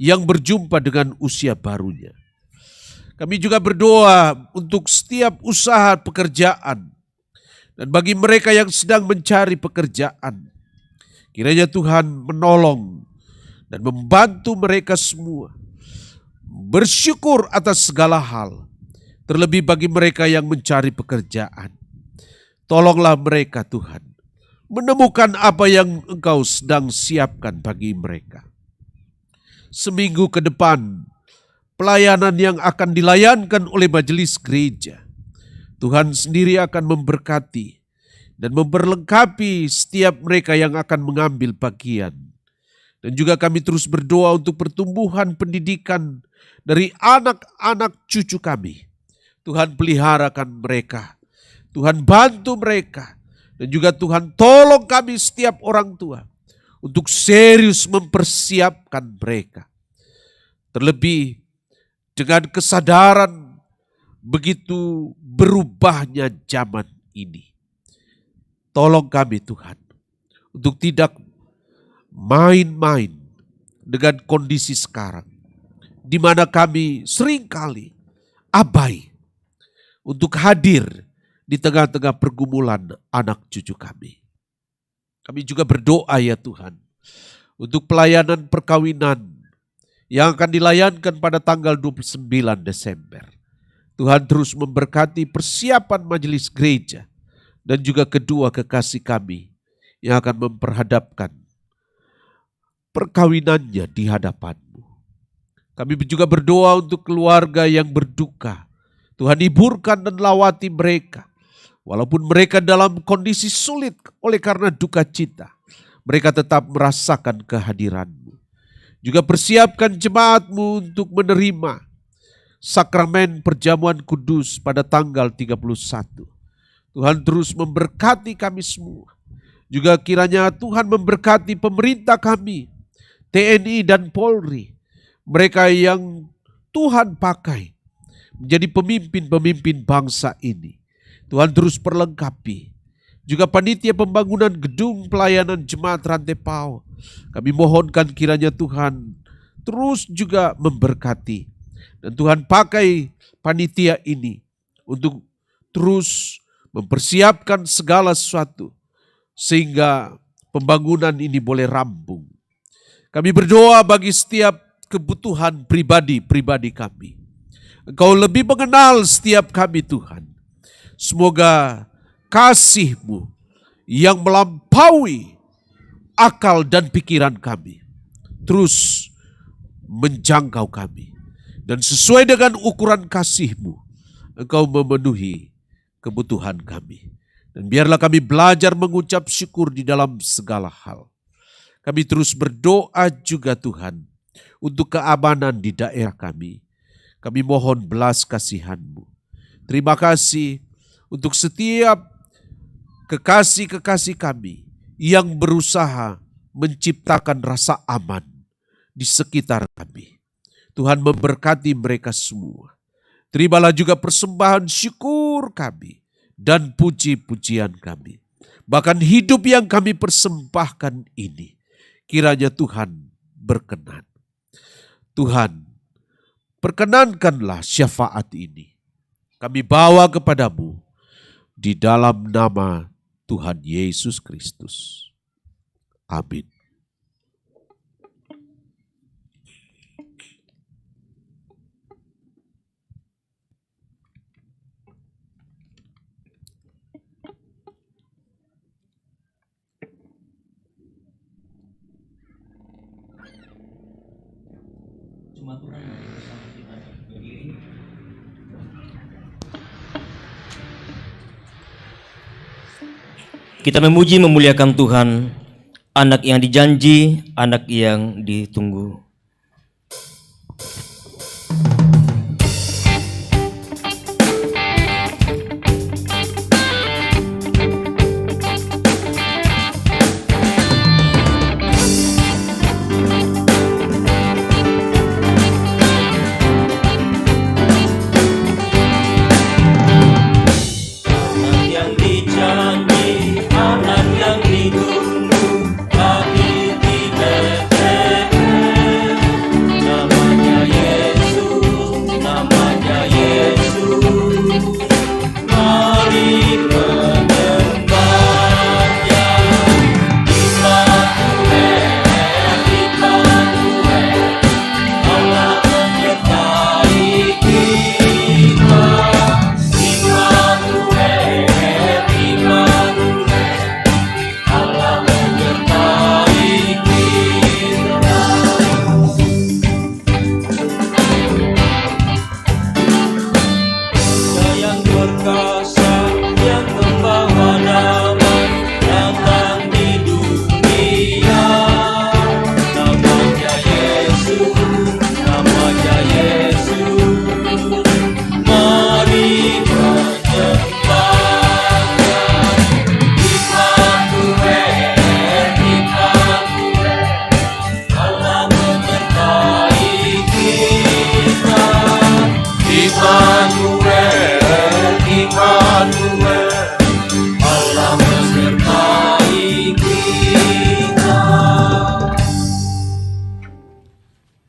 yang berjumpa dengan usia barunya. Kami juga berdoa untuk setiap usaha pekerjaan dan bagi mereka yang sedang mencari pekerjaan. Kiranya Tuhan menolong dan membantu mereka semua. Bersyukur atas segala hal, terlebih bagi mereka yang mencari pekerjaan. Tolonglah mereka Tuhan, menemukan apa yang Engkau sedang siapkan bagi mereka. Seminggu ke depan, pelayanan yang akan dilayankan oleh majelis gereja, Tuhan sendiri akan memberkati dan memperlengkapi setiap mereka yang akan mengambil bagian. Dan juga kami terus berdoa untuk pertumbuhan pendidikan dari anak-anak cucu kami. Tuhan peliharakan mereka, Tuhan bantu mereka, dan juga Tuhan tolong kami setiap orang tua untuk serius mempersiapkan mereka. Terlebih dengan kesadaran begitu berubahnya zaman ini. Tolong kami Tuhan, untuk tidak main-main dengan kondisi sekarang, di mana kami seringkali abai untuk hadir di tengah-tengah pergumulan anak cucu kami. Kami juga berdoa ya Tuhan, untuk pelayanan perkawinan yang akan dilayankan pada tanggal 29 Desember. Tuhan terus memberkati persiapan majelis gereja dan juga kedua kekasih kami yang akan memperhadapkan perkawinannya di hadapan-Mu. Kami juga berdoa untuk keluarga yang berduka. Tuhan hiburkan dan lawati mereka. Walaupun mereka dalam kondisi sulit oleh karena duka cita, mereka tetap merasakan kehadiran-Mu. Juga persiapkan jemaat-Mu untuk menerima sakramen perjamuan kudus pada tanggal 31. Tuhan terus memberkati kami semua. Juga kiranya Tuhan memberkati pemerintah kami, TNI dan Polri, mereka yang Tuhan pakai menjadi pemimpin-pemimpin bangsa ini. Tuhan terus perlengkapi. Juga panitia pembangunan gedung pelayanan jemaat Rantai Pao. Kami mohonkan kiranya Tuhan terus juga memberkati. Dan Tuhan pakai panitia ini untuk terus mempersiapkan segala sesuatu sehingga pembangunan ini boleh rampung. Kami berdoa bagi setiap kebutuhan pribadi kami. Engkau lebih mengenal setiap kami Tuhan. Semoga kasih-Mu yang melampaui akal dan pikiran kami terus menjangkau kami. Dan sesuai dengan ukuran kasih-Mu, Engkau memenuhi kebutuhan kami. Dan biarlah kami belajar mengucap syukur di dalam segala hal. Kami terus berdoa juga Tuhan untuk keamanan di daerah kami. Kami mohon belas kasihan-Mu. Terima kasih untuk setiap kekasih-kekasih kami yang berusaha menciptakan rasa aman di sekitar kami. Tuhan memberkati mereka semua. Terimalah juga persembahan syukur kami dan puji-pujian kami. Bahkan hidup yang kami persembahkan ini, kiranya Tuhan berkenan. Tuhan, perkenankanlah syafaat ini. Kami bawa kepadamu di dalam nama Tuhan Yesus Kristus. Amin. Kita memuji memuliakan Tuhan, anak yang dijanji, anak yang ditunggu. Anak yang ditunggu, lahir di Bethlehem.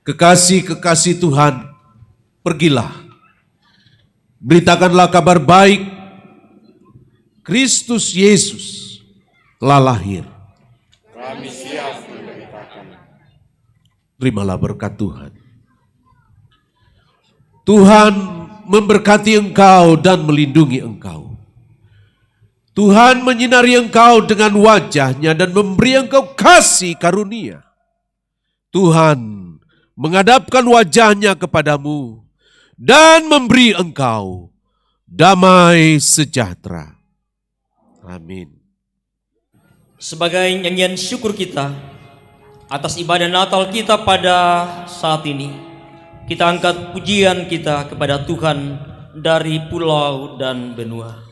Kekasih-kekasih Tuhan, pergilah. Beritakanlah kabar baik, Kristus Yesus telah lahir. Kami siap memberitakan. Terimalah berkat Tuhan. Tuhan memberkati engkau dan melindungi engkau. Tuhan menyinari engkau dengan wajahnya dan memberi engkau kasih karunia. Tuhan menghadapkan wajahnya kepadamu dan memberi engkau damai sejahtera. Amin. Sebagai nyanyian syukur kita atas ibadah Natal kita pada saat ini, kita angkat pujian kita kepada Tuhan dari pulau dan benua.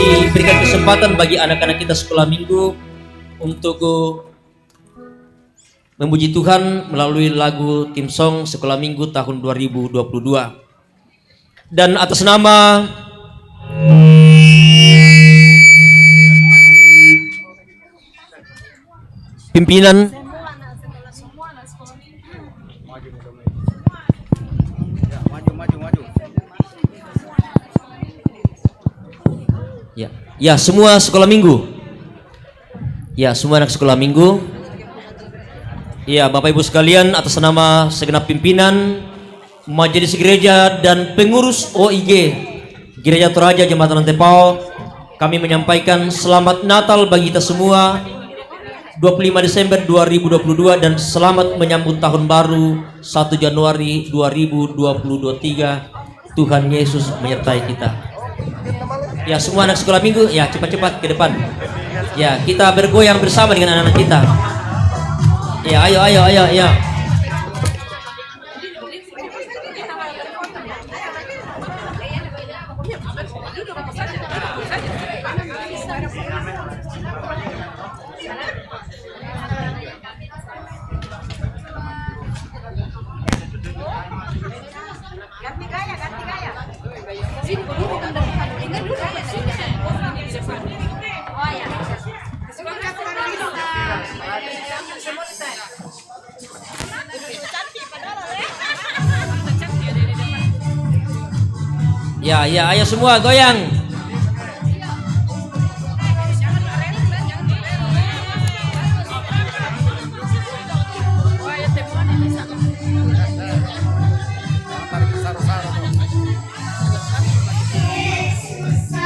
Diberikan kesempatan bagi anak-anak kita sekolah minggu untuk memuji Tuhan melalui lagu tim song sekolah minggu tahun 2022. Dan atas nama pimpinan ya semua sekolah minggu, ya semua anak sekolah minggu, ya Bapak Ibu sekalian, atas nama segenap pimpinan Majelis Gereja dan pengurus OIG Gereja Toraja Jembatan Rantai Pao, kami menyampaikan selamat Natal bagi kita semua 25 Desember 2022 dan selamat menyambut tahun baru 1 Januari 2023. Tuhan Yesus menyertai kita. Ya semua anak sekolah minggu, ya cepat-cepat ke depan. Ya kita bergoyang bersama dengan anak-anak kita. Ya ayo. Ya, ayo semua goyang. Yesus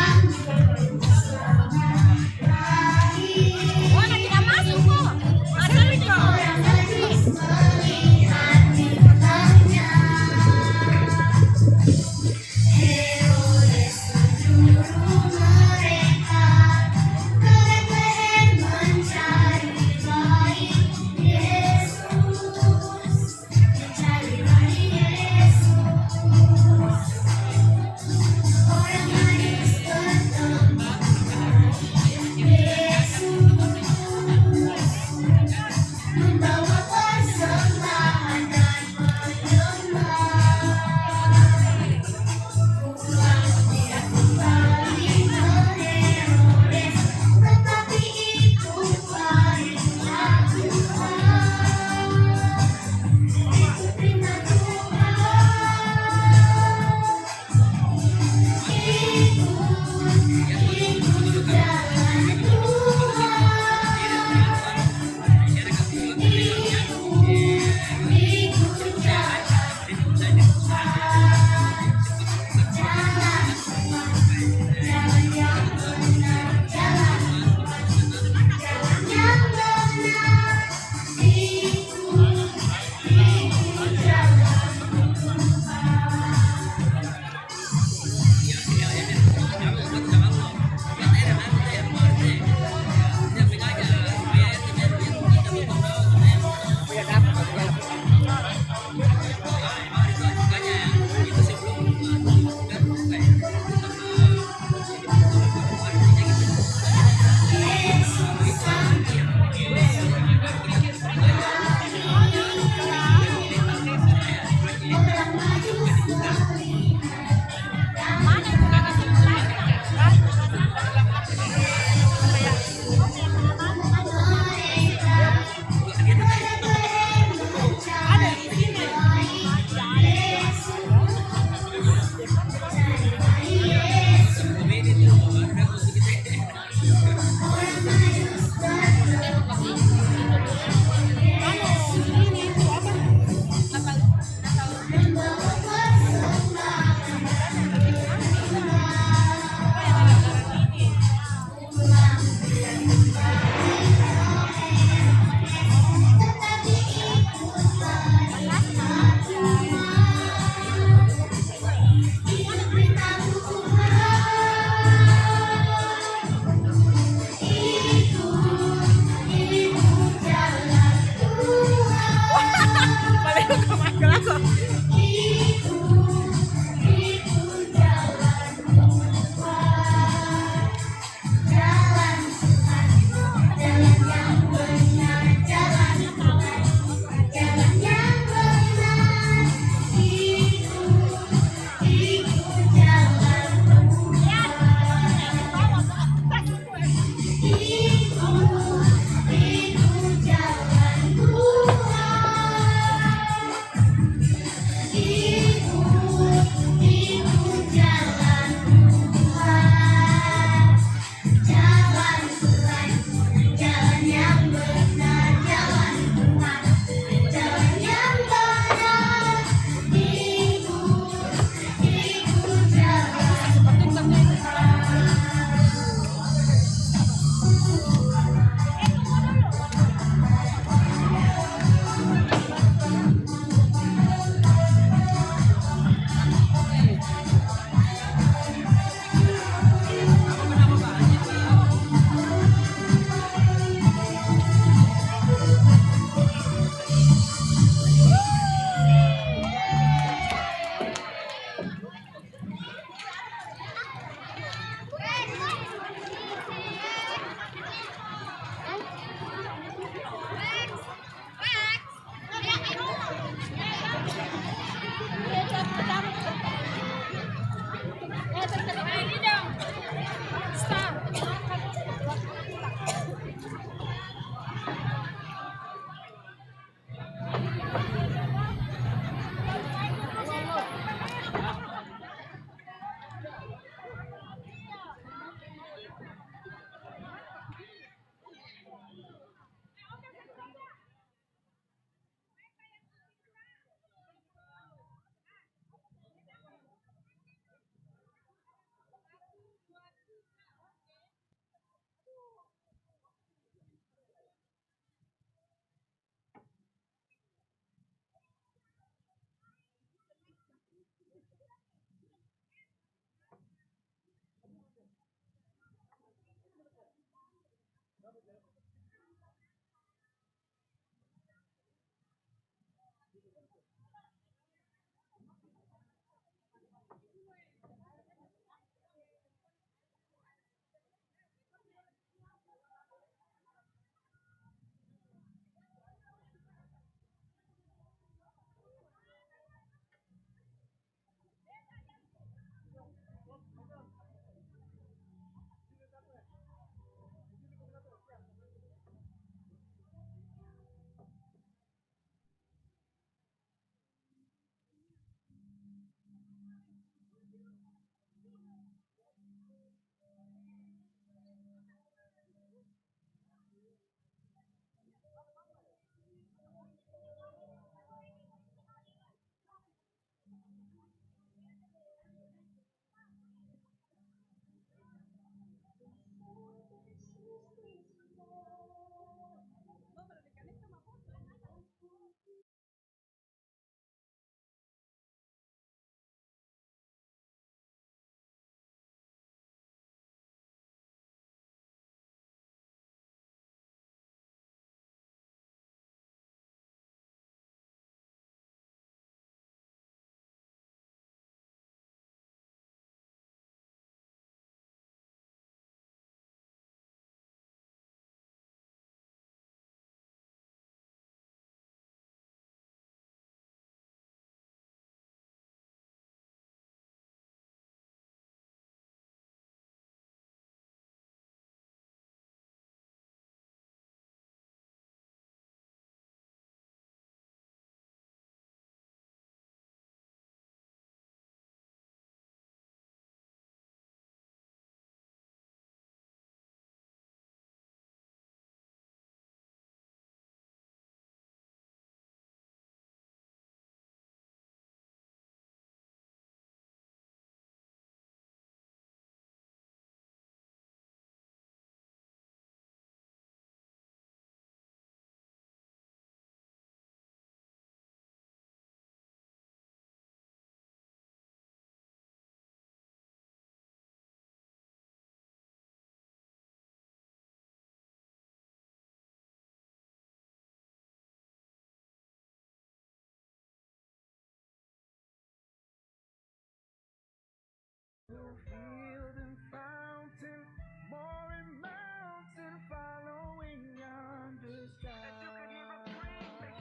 Field and fountain, mooring mountain, following yonder sky. As you could hear a dream, they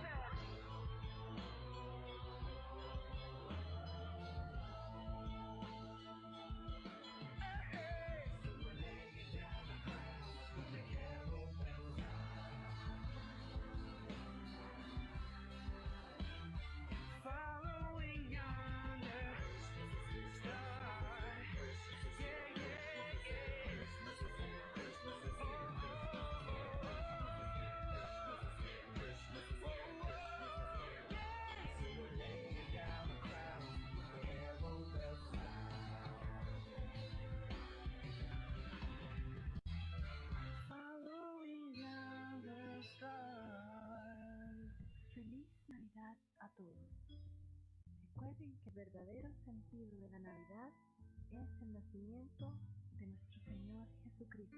hey, so we're laying down the ground with the carol bells high. Following yonder star. Yeah, yeah, yeah. So we're laying down the crown with the carol bells following yonder star. Feliz Navidad a todos. Recuerden que el verdadero sentido de la Navidad es el nacimiento de nuestro Señor Jesucristo.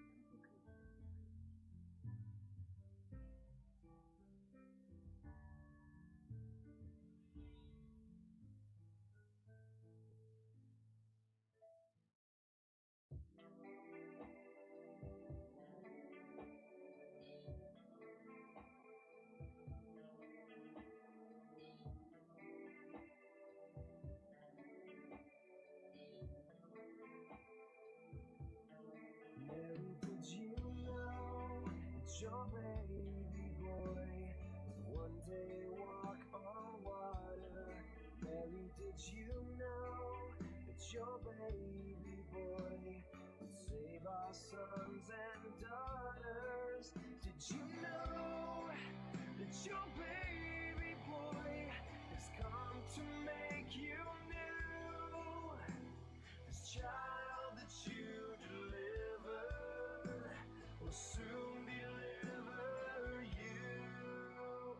Mary, did you know that your baby boy would one day walk on water? Mary, did you know that your baby boy would save our sons and daughters? Did you know that your baby boy has come to make you new? This child that you delivered will soon deliver you.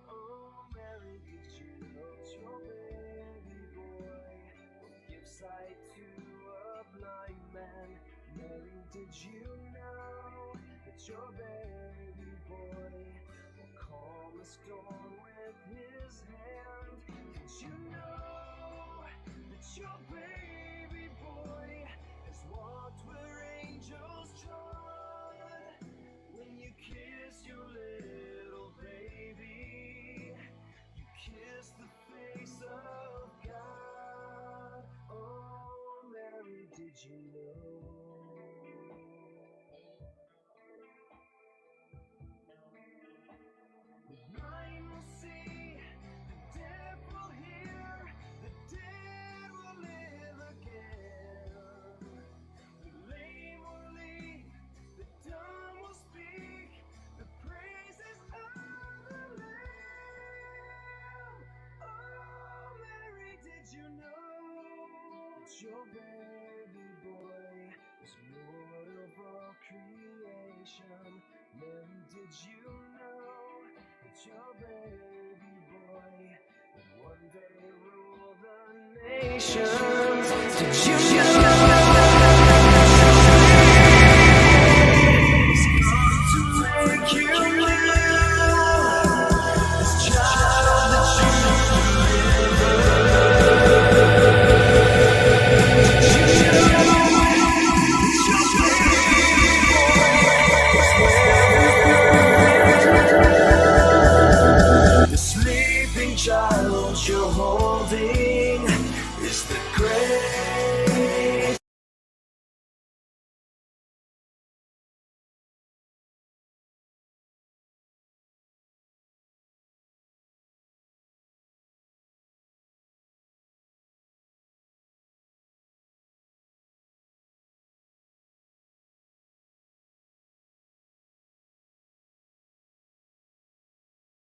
Oh, Mary, did you know that your baby boy will give sight to a blind man? Mary, did you know that your baby your baby boy has walked where angels trod. When you kiss your little baby, you kiss the face of God. Oh, Mary, did you know? The blind will see, the deaf will hear, the dead will live again. The lame will leap, the dumb will speak, the praises of the Lamb. Oh, Mary, did you know that your baby boy is Lord of all creation? Mary, did you know that your baby boy would one day rule the nations? Did you know?